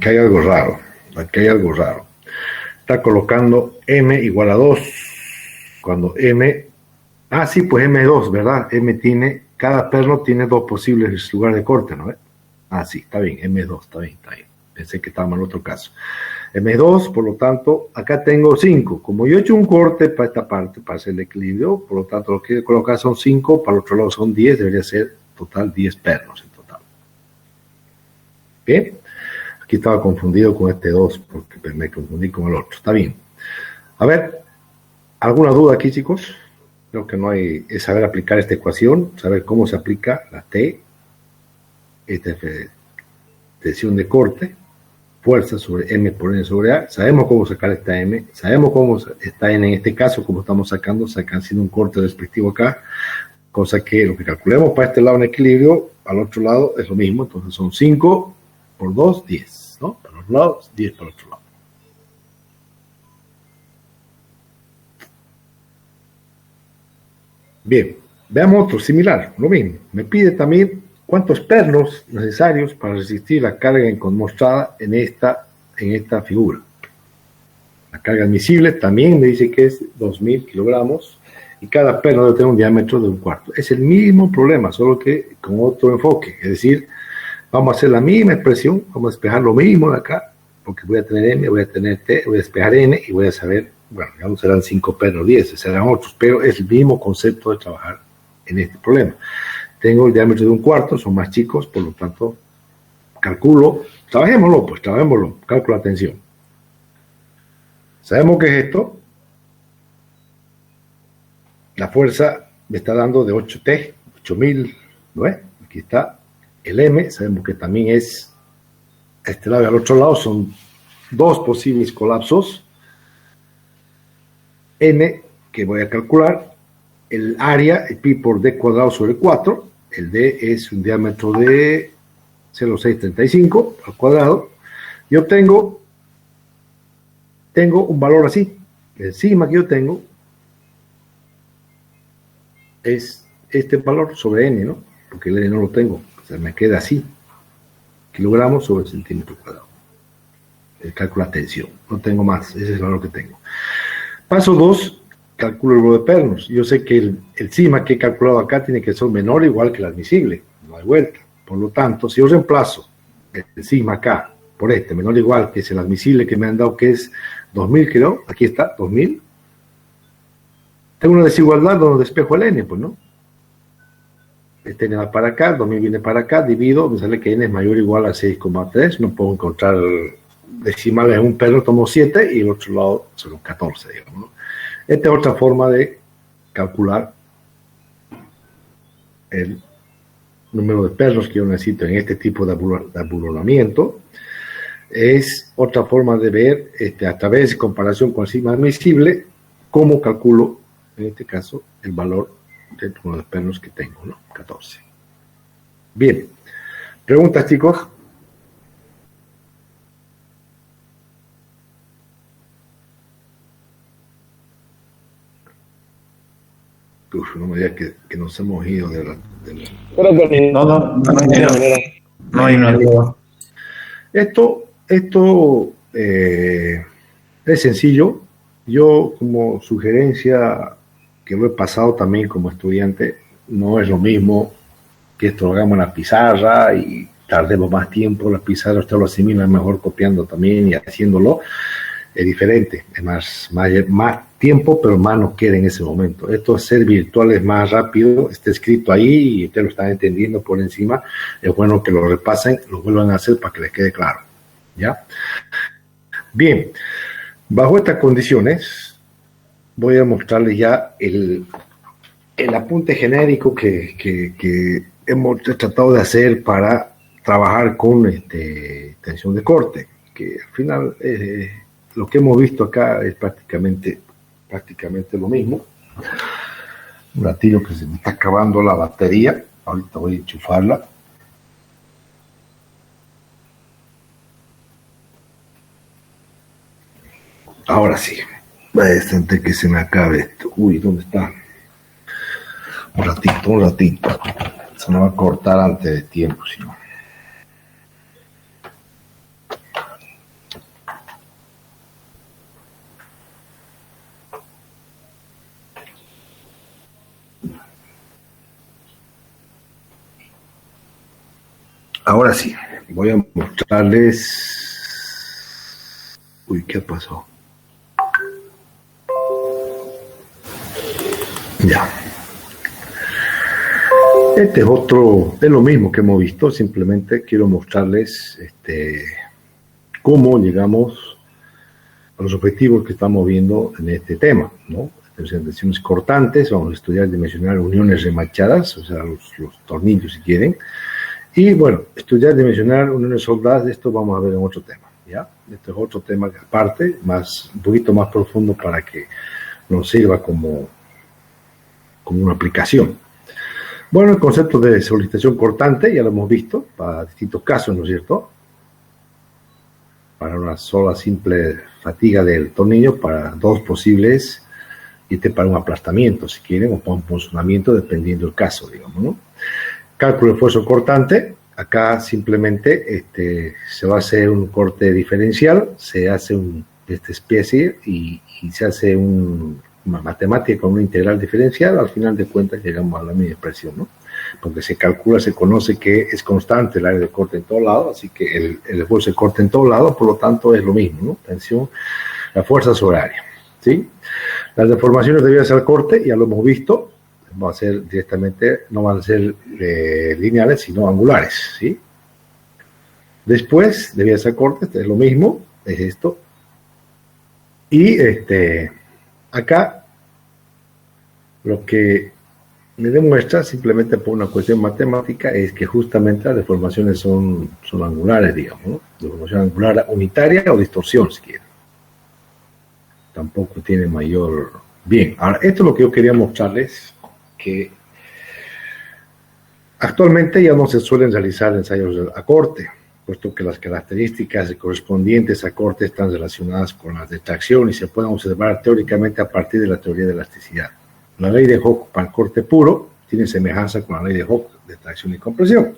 hay algo raro, aquí hay algo raro. Está colocando M igual a 2, cuando M, sí, pues M2, ¿verdad? Cada perno tiene 2 posibles lugares de corte, ¿no? Ah, sí, está bien, M2, está bien, está bien. Pensé que estaba en otro caso. M2, por lo tanto, acá tengo 5. Como yo he hecho un corte para esta parte, para hacer el equilibrio, por lo tanto, lo que colocar son 5, para el otro lado son 10, debería ser total 10 pernos en total. Bien, aquí estaba confundido con este 2, porque me confundí con el otro. Está bien. A ver, ¿alguna duda aquí, chicos? Creo que no hay, es saber aplicar esta ecuación, saber cómo se aplica la T, esta tensión de corte, fuerza sobre M por N sobre A. Sabemos cómo sacar esta M, sabemos cómo está N en este caso, como estamos sacando, haciendo un corte respectivo acá, cosa que lo que calculemos para este lado en equilibrio, al otro lado es lo mismo, entonces son 5 por 2, 10, ¿no? Para los lados, 10 para el otro lado. Bien, veamos otro similar, lo mismo. Me pide también cuántos pernos necesarios para resistir la carga mostrada en esta figura. La carga admisible también me dice que es 2000 kilogramos y cada perno debe tener un diámetro de 1/4. Es el mismo problema, solo que con otro enfoque. Es decir, vamos a hacer la misma expresión, vamos a despejar lo mismo de acá, porque voy a tener M, voy a tener T, voy a despejar N y voy a saber, bueno, ya no serán 5 pernos, 10, serán otros, pero es el mismo concepto de trabajar en este problema. Tengo el diámetro de 1/4, son más chicos, por lo tanto, calculo, trabajémoslo, calculo la tensión. Sabemos que es esto. La fuerza me está dando de 8T, 8000, ¿no es? Aquí está el M, sabemos que también es a este lado y al otro lado, son dos posibles colapsos. N, que voy a calcular, el área, el pi por d cuadrado sobre 4, el d es un diámetro de 0,635 al cuadrado, y obtengo un valor así. El sigma que yo tengo es este valor sobre n, ¿no? Porque el n no lo tengo, o sea, me queda así, kilogramos sobre centímetro cuadrado. El cálculo de tensión, no tengo más, ese es el valor que tengo. Paso 2, calculo el número de pernos. Yo sé que el sigma que he calculado acá tiene que ser menor o igual que el admisible, no hay vuelta. Por lo tanto, si yo reemplazo el sigma acá por este, menor o igual, que es el admisible que me han dado, que es 2000, creo, aquí está, 2000, tengo una desigualdad donde despejo el n, pues, ¿no? Este n va para acá, 2000 viene para acá, divido, me sale que n es mayor o igual a 6,3, no puedo encontrar decimales en un perno, tomo 7 y el otro lado son 14, digamos, ¿no? Esta es otra forma de calcular el número de pernos que yo necesito en este tipo de abulonamiento. Es otra forma de ver, a través de comparación con el sigma admisible, cómo calculo, en este caso, el valor del número de pernos que tengo, ¿no? 14. Bien. ¿Preguntas, chicos? Uf, no me digas que nos hemos ido de la...
Creo que no hay una duda.
Esto es sencillo. Yo, como sugerencia que lo he pasado también como estudiante, no es lo mismo que esto lo hagamos en la pizarra y tardemos más tiempo. La pizarra usted lo asimila mejor copiando también y haciéndolo. Es diferente, es más tiempo, pero más nos queda en ese momento. Esto de ser virtual es más rápido, está escrito ahí y ustedes lo están entendiendo por encima. Es bueno que lo repasen, lo vuelvan a hacer para que les quede claro. ¿Ya? Bien, bajo estas condiciones voy a mostrarles ya el apunte genérico que hemos tratado de hacer para trabajar con tensión de corte, que al final lo que hemos visto acá es prácticamente lo mismo. Un ratillo que se me está acabando la batería, ahorita voy a enchufarla. Ahora sí, antes que se me acabe esto. Uy, ¿dónde está? Un ratito. Se me va a cortar antes de tiempo, si no. Ahora sí, voy a mostrarles. Uy, ¿qué pasó? Ya. Este es otro, es lo mismo que hemos visto, simplemente quiero mostrarles cómo llegamos a los objetivos que estamos viendo en este tema, ¿no? Tensiones cortantes, vamos a estudiar dimensionar uniones remachadas, o sea, los tornillos si quieren. Y bueno, estudiar dimensionar uniones soldadas, esto vamos a ver en otro tema, ¿ya? Este es otro tema aparte, un poquito más profundo para que nos sirva como una aplicación. Bueno, el concepto de solicitación cortante ya lo hemos visto para distintos casos, ¿no es cierto? Para una sola simple fatiga del tornillo, para dos posibles, y para un aplastamiento, si quieren, o para un punzonamiento, dependiendo del caso, digamos, ¿no? Cálculo de esfuerzo cortante, acá simplemente se va a hacer un corte diferencial, se hace de esta especie y se hace una matemática con una integral diferencial, al final de cuentas llegamos a la misma expresión, ¿no? Porque se calcula, se conoce que es constante el área de corte en todos lados, así que el esfuerzo de corte en todos lados, por lo tanto es lo mismo, ¿no? Tensión, la fuerza sobre área, ¿sí? Las deformaciones debidas al corte, ya lo hemos visto, va a ser directamente, no van a ser lineales, sino angulares, ¿sí? Después, debidas al corte, es lo mismo, es esto. Y acá, lo que me demuestra, simplemente por una cuestión matemática, es que justamente las deformaciones son angulares, digamos, ¿no? Deformación angular unitaria o distorsión, si quieren. Tampoco tiene mayor... Bien, ahora, esto es lo que yo quería mostrarles, que actualmente ya no se suelen realizar ensayos a corte, puesto que las características correspondientes a corte están relacionadas con las de tracción y se pueden observar teóricamente a partir de la teoría de elasticidad. La ley de Hooke para el corte puro tiene semejanza con la ley de Hooke de tracción y compresión.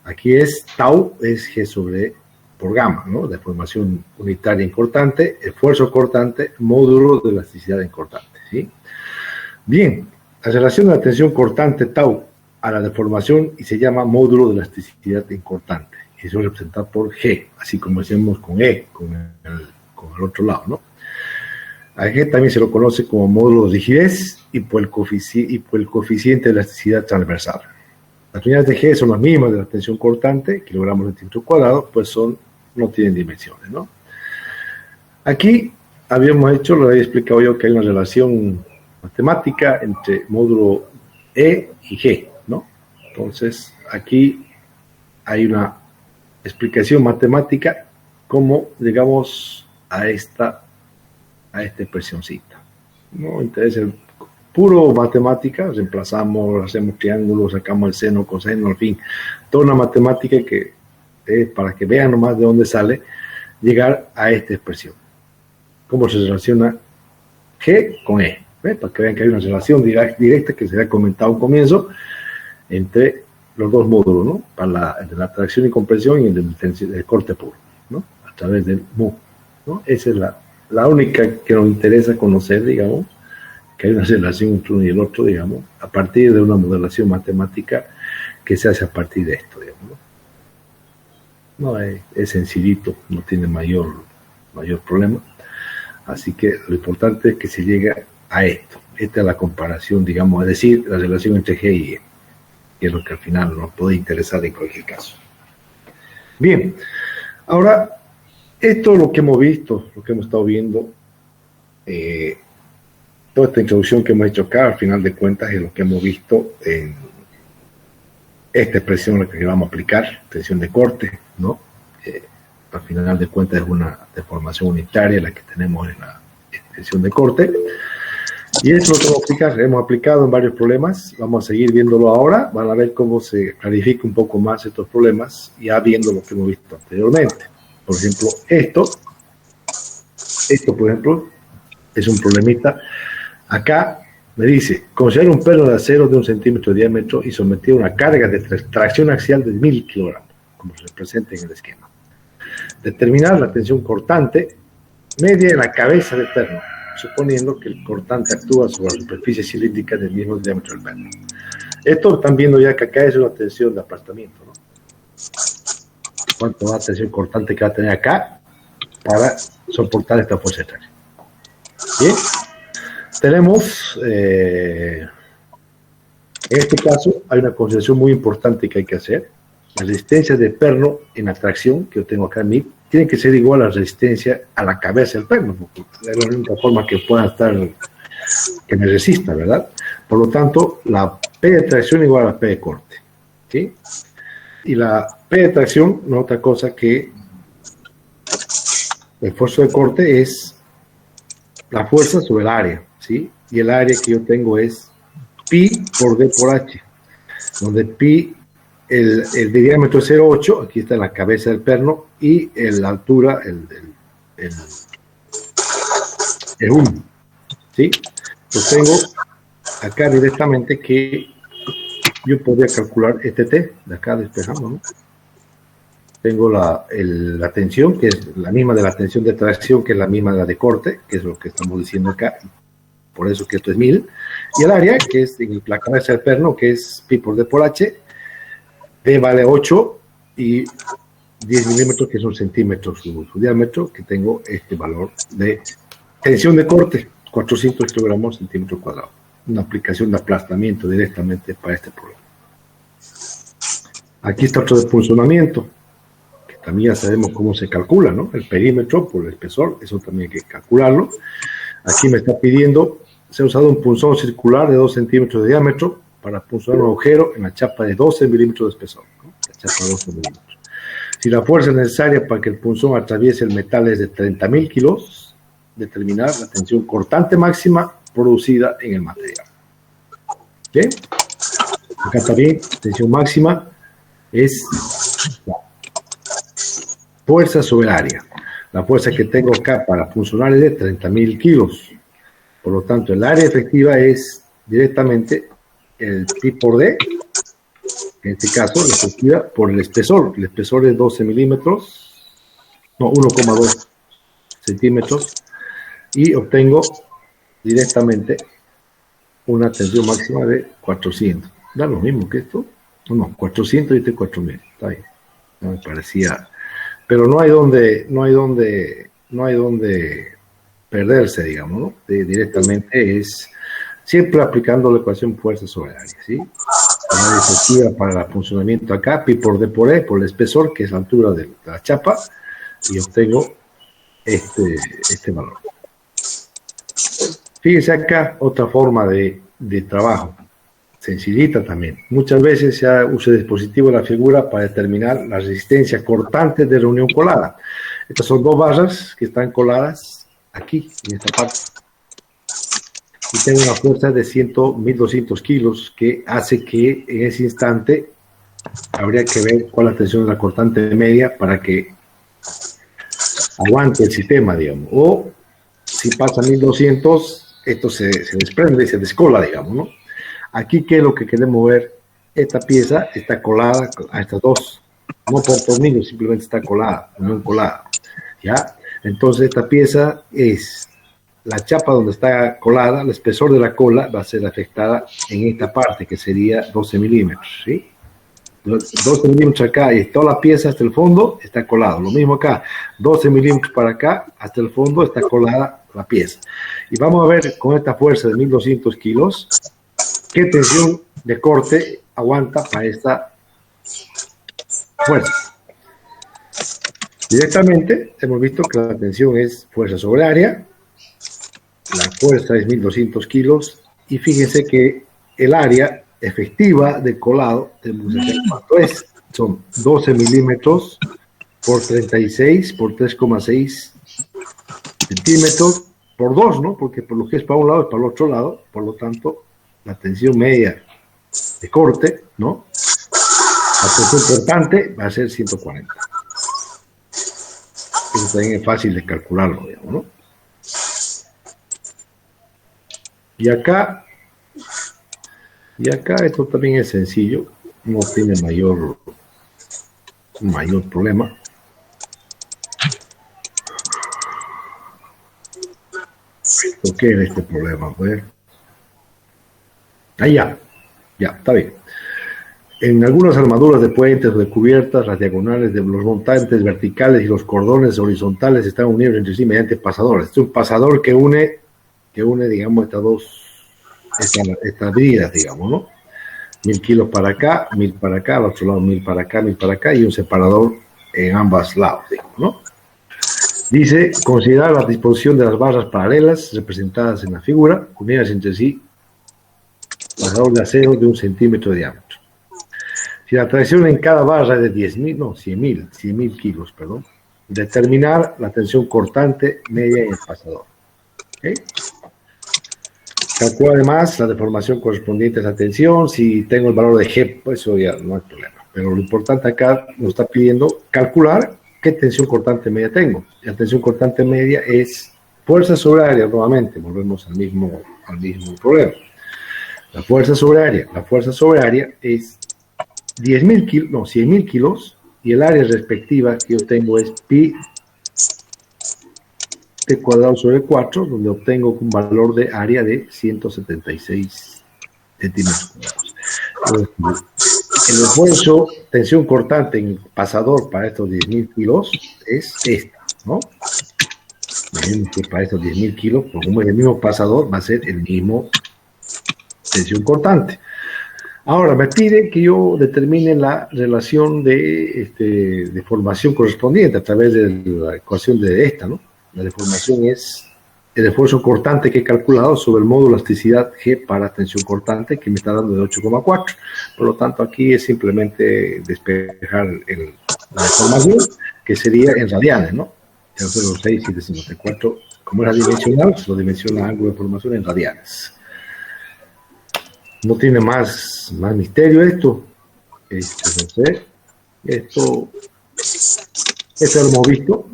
Aquí es tau es G sobre por gamma, ¿no? Deformación unitaria en cortante, esfuerzo cortante, módulo de elasticidad en cortante, ¿sí? Bien, la relación de la tensión cortante tau a la deformación y se llama módulo de elasticidad en cortante. Y eso es representado por G, así como hacemos con E, con el otro lado, ¿no? A G también se lo conoce como módulo de rigidez y por el coeficiente de elasticidad transversal. Las unidades de G son las mismas de la tensión cortante, kilogramos centímetro cuadrado, pues no tienen dimensiones, ¿no? Aquí lo había explicado yo que hay una relación matemática entre módulo E y G, ¿no? Entonces, aquí hay una explicación matemática cómo llegamos a esta expresioncita. No interesa el puro matemática, reemplazamos, hacemos triángulos, sacamos el seno, coseno, al fin, toda una matemática que para que vean nomás de dónde sale, llegar a esta expresión. ¿Cómo se relaciona G con E? Para que vean que hay una relación directa que se ha comentado al comienzo entre los dos módulos, ¿no? Para el de la tracción y compresión y el del corte puro, ¿no? A través del mu, ¿no? Esa es la única que nos interesa conocer, digamos, que hay una relación entre uno y el otro, digamos, a partir de una modelación matemática que se hace a partir de esto, digamos, ¿no? No, es sencillito, no tiene mayor problema. Así que lo importante es que se llegue a esto. Esta es la comparación, digamos, es decir, la relación entre G y E, que es lo que al final nos puede interesar en cualquier caso. Bien, ahora, esto es lo que hemos visto, lo que hemos estado viendo, toda esta introducción que hemos hecho acá, al final de cuentas, es lo que hemos visto en esta expresión la que vamos a aplicar, tensión de corte, ¿no? Al final de cuentas es una deformación unitaria la que tenemos en la tensión de corte. Y eso es lo que hemos aplicado en varios problemas. Vamos a seguir viéndolo ahora. Van a ver cómo se clarifica un poco más estos problemas, ya viendo lo que hemos visto anteriormente. Por ejemplo, esto, por ejemplo, es un problemita. Acá me dice, considera un perno de acero de 1 centímetro de diámetro y sometido a una carga de tracción axial de 1000 kilogramos, como se representa en el esquema. Determinar la tensión cortante media en la cabeza del perno, suponiendo que el cortante actúa sobre la superficie cilíndrica del mismo diámetro del perno. Esto están viendo ya que acá es una tensión de aplastamiento, ¿no? cuánto va a tensión cortante que va a tener acá para soportar esta fuerza de tracción. Bien, tenemos, en este caso, hay una consideración muy importante que hay que hacer. La resistencia de perno en la tracción, que yo tengo acá en mí, tiene que ser igual a la resistencia a la cabeza del perno, porque es la única forma que pueda estar, que me resista, ¿verdad? Por lo tanto, la P de tracción es igual a la P de corte, ¿sí? Y la P de tracción no es otra cosa que el esfuerzo de corte es la fuerza sobre el área, ¿sí? Y el área que yo tengo es pi por D por H, donde pi, el de diámetro es 0,8, aquí está la cabeza del perno, y la altura, el 1, ¿sí? Entonces tengo acá directamente que yo podría calcular este T, de acá despejamos, ¿no? Tengo la tensión, que es la misma de la tensión de tracción, que es la misma de la de corte, que es lo que estamos diciendo acá, por eso que esto es 1000, y el área, que es la cabeza del perno, que es pi por D por H, D vale 8 y 10 milímetros, que son centímetros su diámetro, que tengo este valor de tensión de corte, 400 kilogramos centímetro cuadrado. Una aplicación de aplastamiento directamente para este problema. Aquí está otro de punzonamiento, que también ya sabemos cómo se calcula, ¿no? El perímetro por el espesor, eso también hay que calcularlo. Aquí me está pidiendo, se ha usado un punzón circular de 2 centímetros de diámetro para punzonar un agujero en la chapa de 12 milímetros de espesor, ¿no? La chapa de 12 milímetros. Si la fuerza necesaria para que el punzón atraviese el metal es de 30.000 kilos, determinar la tensión cortante máxima producida en el material. ¿Bien? Acá también, tensión máxima es la fuerza sobre el área. La fuerza que tengo acá para punzonar es de 30.000 kilos. Por lo tanto, el área efectiva es directamente el pi por D, en este caso, la efectiva por el espesor. El espesor es 12 milímetros, no, 1,2 centímetros, y obtengo directamente una tensión máxima de 400. Da lo mismo que esto. No, 400 y este 4000. Está bien. No me parecía. Pero no hay donde perderse, digamos, ¿no? Directamente es siempre aplicando la ecuación fuerza sobre área, ¿sí? La área efectiva para el funcionamiento acá, pi por D por E, por el espesor, que es la altura de la chapa, y obtengo este valor. Fíjense acá otra forma de trabajo, sencillita también. Muchas veces se usa el dispositivo de la figura para determinar la resistencia cortante de la unión colada. Estas son dos barras que están coladas aquí, en esta parte. Y tengo una fuerza de 1.200 kilos que hace que en ese instante habría que ver cuál es la tensión de la cortante media para que aguante el sistema, digamos. O si pasa 1.200, esto se desprende y se descola, digamos, ¿no? Aquí, ¿qué es lo que queremos ver? Esta pieza está colada a estas dos, no por tornillo, simplemente está colada, no colada, ¿ya? Entonces, esta pieza es la chapa donde está colada, el espesor de la cola va a ser afectada en esta parte, que sería 12 milímetros, ¿sí? 12 milímetros acá y toda la pieza hasta el fondo está colado. Lo mismo acá, 12 milímetros para acá, hasta el fondo está colada la pieza. Y vamos a ver con esta fuerza de 1.200 kilos, qué tensión de corte aguanta para esta fuerza. Directamente hemos visto que la tensión es fuerza sobre área, la fuerza es 1.200 kilos, y fíjense que el área efectiva de colado, tenemos que ver cuánto es, son 12 milímetros por 36 por 3,6 centímetros por 2, ¿no? Porque por lo que es para un lado es para el otro lado, por lo tanto, la tensión media de corte, ¿no? La tensión cortante va a ser 140. Eso también es fácil de calcularlo, digamos, ¿no? Y acá esto también es sencillo, no tiene mayor problema. ¿Por qué era este problema? A ver. Ahí ya, está bien. En algunas armaduras de puentes o de cubiertas, las diagonales de los montantes verticales y los cordones horizontales están unidos entre sí mediante pasadores. Este es un pasador que une, digamos, estas vidas, digamos, ¿no? 1000 kilos para acá, 1000 para acá, al otro lado 1000 para acá, 1000 para acá, y un separador en ambos lados, digamos, ¿no? Dice, considerar la disposición de las barras paralelas representadas en la figura, unidas entre sí, pasador de acero de 1 centímetro de diámetro. Si la tracción en cada barra es de 100.000 kilos, perdón, determinar la tensión cortante media en el pasador. ¿Okay? Calcula además la deformación correspondiente a esa tensión. Si tengo el valor de G, pues eso ya no hay problema. Pero lo importante acá nos está pidiendo calcular qué tensión cortante media tengo. La tensión cortante media es fuerza sobre área, nuevamente, volvemos al mismo problema. La fuerza sobre área es 100.000 kilos, y el área respectiva que yo tengo es pi t cuadrado sobre 4, donde obtengo un valor de área de 176 centímetros cuadrados. El esfuerzo, tensión cortante en el pasador para estos 10.000 kilos es esta, ¿no? Imagínense que para estos 10.000 kilos, como es el mismo pasador, va a ser el mismo tensión cortante. Ahora, me pide que yo determine la relación de deformación correspondiente a través de la ecuación de esta, ¿no? La deformación es el esfuerzo cortante que he calculado sobre el módulo elasticidad G para tensión cortante, que me está dando de 8,4. Por lo tanto, aquí es simplemente despejar la deformación, que sería en radianes, ¿no? 0,06 y 54, como era dimensional, se lo dimensiona ángulo de deformación en radianes. No tiene más misterio esto. No sé. Esto lo hemos visto.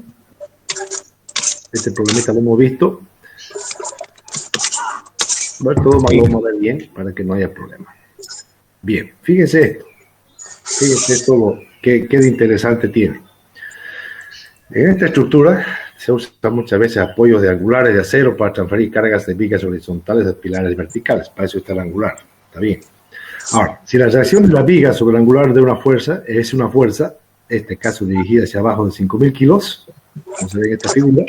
Este problemita lo hemos visto. Bueno, todo vamos a ver bien para que no haya problema. Bien, fíjense esto. Fíjense esto qué de interesante tiene. En esta estructura se usan muchas veces apoyos de angulares de acero para transferir cargas de vigas horizontales a pilares verticales. Para eso está el angular. Está bien. Ahora, si la reacción de la viga sobre el angular de una fuerza es una fuerza, en este caso dirigida hacia abajo de 5.000 kilos, como se ve en esta figura,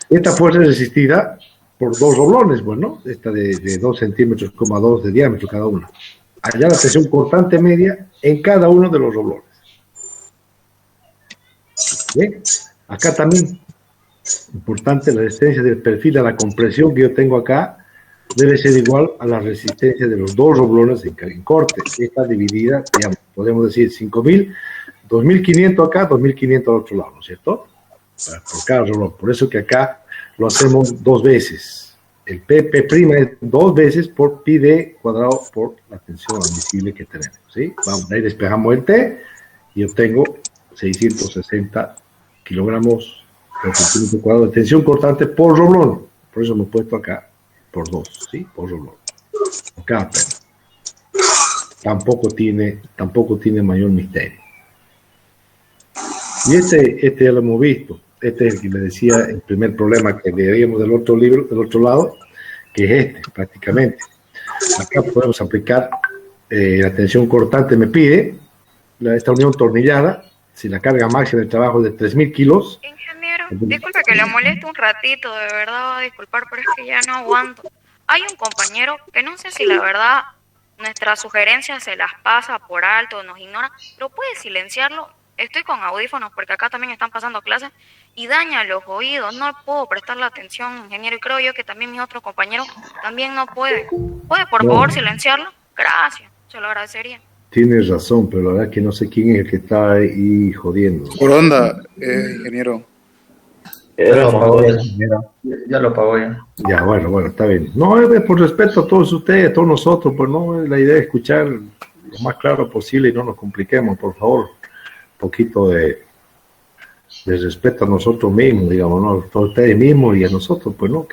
esta fuerza es resistida por dos roblones, bueno, esta de 2 centímetros, 2 de diámetro cada uno. Allá la tensión cortante media en cada uno de los roblones. Bien, acá también, importante, la resistencia del perfil a la compresión que yo tengo acá debe ser igual a la resistencia de los dos roblones en corte. Está dividida, digamos, podemos decir 5.000, 2.500 acá, 2.500 al otro lado, ¿no es cierto? Por cada roblón. Por eso que acá lo hacemos 2 veces. El P' es 2 veces por pi d cuadrado por la tensión admisible que tenemos, ¿sí? Vamos, ahí despejamos el T y obtengo 660 kilogramos por centímetro cuadrado de tensión cortante por roblón. Por eso me he puesto acá por 2, ¿sí? Por roblón. Por cada pena. Tampoco tiene mayor misterio. Y este ya lo hemos visto. Este es el que le decía el primer problema que veíamos del otro lado, que es prácticamente. Acá podemos aplicar la tensión cortante, me pide esta unión tornillada, si la carga máxima del trabajo es de 3.000 kilos.
Ingeniero, disculpe que le moleste un ratito, de verdad va a disculpar, pero es que ya no aguanto. Hay un compañero que no sé si la verdad nuestras sugerencias se las pasa por alto o nos ignora, pero puede silenciarlo. Estoy con audífonos porque acá también están pasando clases y daña los oídos. No puedo prestarle atención, ingeniero, y creo yo que también mis otros compañeros también no pueden. ¿Puede, por favor, silenciarlo? Gracias, se lo agradecería.
Tienes razón, pero la verdad que no sé quién es el que está ahí jodiendo.
Por onda, ingeniero.
Ya lo pagó ya.
Ya, bueno, está bien. No, es por respeto a todos ustedes, a todos nosotros, pues no, la idea es escuchar lo más claro posible y no nos compliquemos, por favor. Un poquito de respeto a nosotros mismos, digamos, ¿no? A ustedes mismos y a nosotros, pues, ¿no?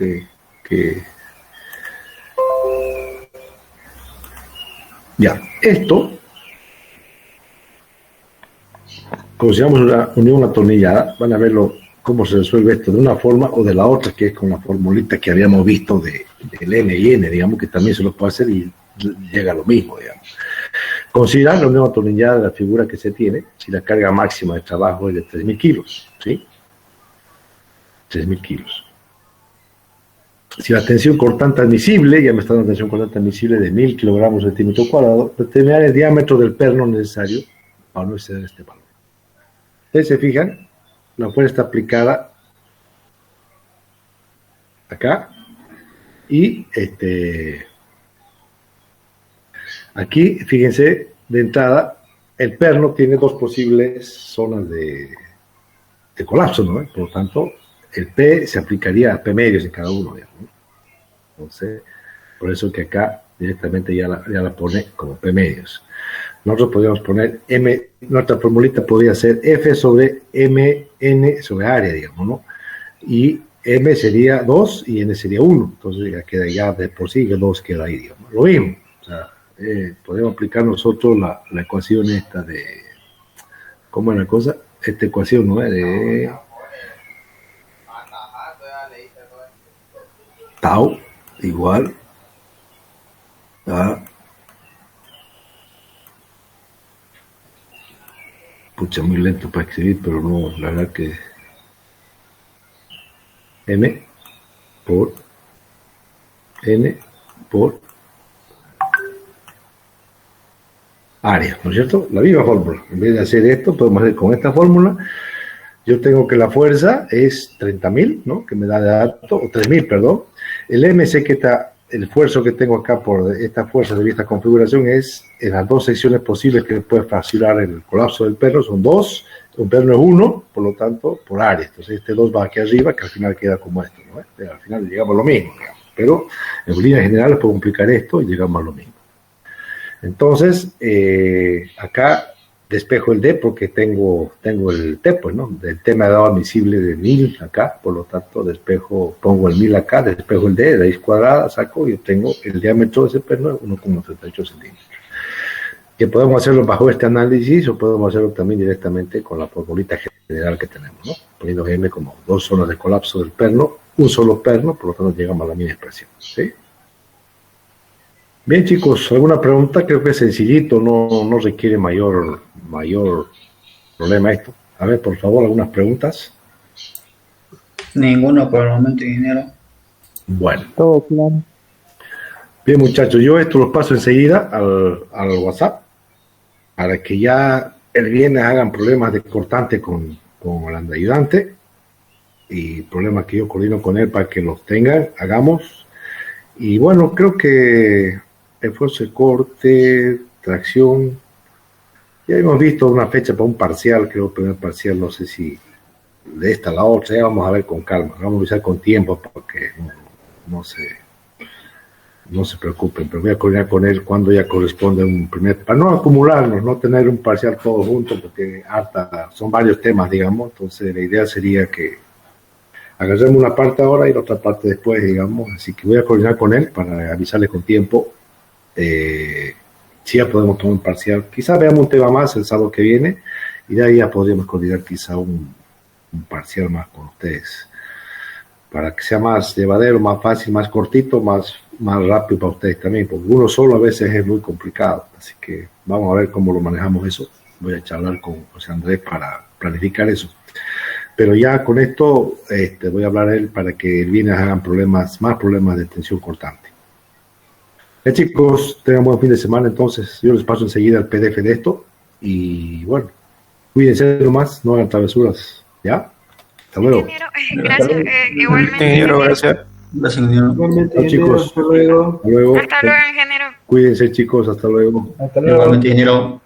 Ya, esto, como si llamamos una unión atornillada, van a verlo cómo se resuelve esto de una forma o de la otra, que es con la formulita que habíamos visto del N y N, digamos, que también se lo puede hacer y llega a lo mismo, digamos. Considerar la unión atornillada de la figura que se tiene si la carga máxima de trabajo es de 3.000 kilos, ¿sí? 3.000 kilos. Si la tensión cortante admisible, ya me está dando tensión cortante admisible de 1.000 kilogramos por centímetro cuadrado, determinar el diámetro del perno necesario para no exceder este valor. Ustedes se fijan, la fuerza está aplicada acá y aquí, fíjense, de entrada, el perno tiene dos posibles zonas de colapso, ¿no? Por lo tanto, el P se aplicaría a P medios en cada uno, digamos, ¿no? Entonces, por eso que acá directamente ya la pone como P medios. Nosotros podríamos poner M, nuestra formulita podría ser F sobre MN sobre área, digamos, ¿no? Y M sería 2 y N sería 1, entonces ya queda ya de por sí, que 2 queda ahí, digamos. Lo mismo, o sea, podemos aplicar nosotros la ecuación esta de, ¿cómo es la cosa? Esta ecuación, ¿no? De tau igual a, pucha, muy lento para escribir, pero no, la verdad que M por N por área, ¿no es cierto? La misma fórmula. En vez de hacer esto, podemos hacer con esta fórmula. Yo tengo que la fuerza es 30.000, ¿no? Que me da de alto, o 3.000, perdón. El M sé que el esfuerzo que tengo acá por esta fuerza de esta configuración es en las dos secciones posibles que puede fraccionar el colapso del perno, son 2, un perno es 1, por lo tanto, por área. Entonces este 2 va aquí arriba, que al final queda como esto, ¿no? Al final llegamos a lo mismo, digamos. Pero en líneas generales puedo complicar esto y llegamos a lo mismo. Entonces, acá despejo el D porque tengo el T, pues, ¿no? El T me ha dado admisible de 1.000 acá, por lo tanto, pongo el 1.000 acá, despejo el D, raíz cuadrada, saco y obtengo el diámetro de ese perno, 1,38 centímetros. Que podemos hacerlo bajo este análisis o podemos hacerlo también directamente con la formulita general que tenemos, ¿no? Poniendo M como dos zonas de colapso del perno, un solo perno, por lo tanto llegamos a la misma expresión, ¿sí? Bien, chicos, ¿alguna pregunta? Creo que es sencillito, no requiere mayor problema esto. A ver, por favor, algunas preguntas.
Ninguno por el momento, ingeniero.
Bueno.
Todo claro.
Bien, muchachos, yo esto lo paso enseguida al WhatsApp para que ya el viernes hagan problemas de cortante con el ayudante y problemas que yo coordino con él para que los tengan, hagamos. Y bueno, creo que esfuerzo de corte, tracción, ya hemos visto una fecha para un parcial, creo que el primer parcial, no sé si de esta a la otra, ya vamos a ver con calma, vamos a avisar con tiempo porque no se preocupen, pero voy a coordinar con él cuando ya corresponde un primer, para no acumularnos, no tener un parcial todo junto, porque son varios temas, digamos, entonces la idea sería que agarremos una parte ahora y la otra parte después, digamos, así que voy a coordinar con él para avisarle con tiempo. Si ya podemos tomar un parcial, quizás veamos un tema más el sábado que viene y de ahí ya podríamos coordinar quizá un parcial más con ustedes para que sea más llevadero, más fácil, más cortito, más rápido para ustedes también, porque uno solo a veces es muy complicado, así que vamos a ver cómo lo manejamos eso. Voy a charlar con José Andrés para planificar eso. Pero ya con esto voy a hablar a él para que el viernes hagan más problemas de tensión cortante. Chicos, tengan buen fin de semana. Entonces, yo les paso enseguida el PDF de esto. Y bueno, cuídense nomás, no hagan travesuras. ¿Ya? Hasta luego.
Gracias, igualmente.
Ingeniero, gracias. Gracias, ingeniero.
Chao, chicos.
Hasta luego.
Hasta luego.
Hasta luego, ingeniero.
Cuídense, chicos. Hasta luego.
Hasta luego.
Igualmente, ingeniero.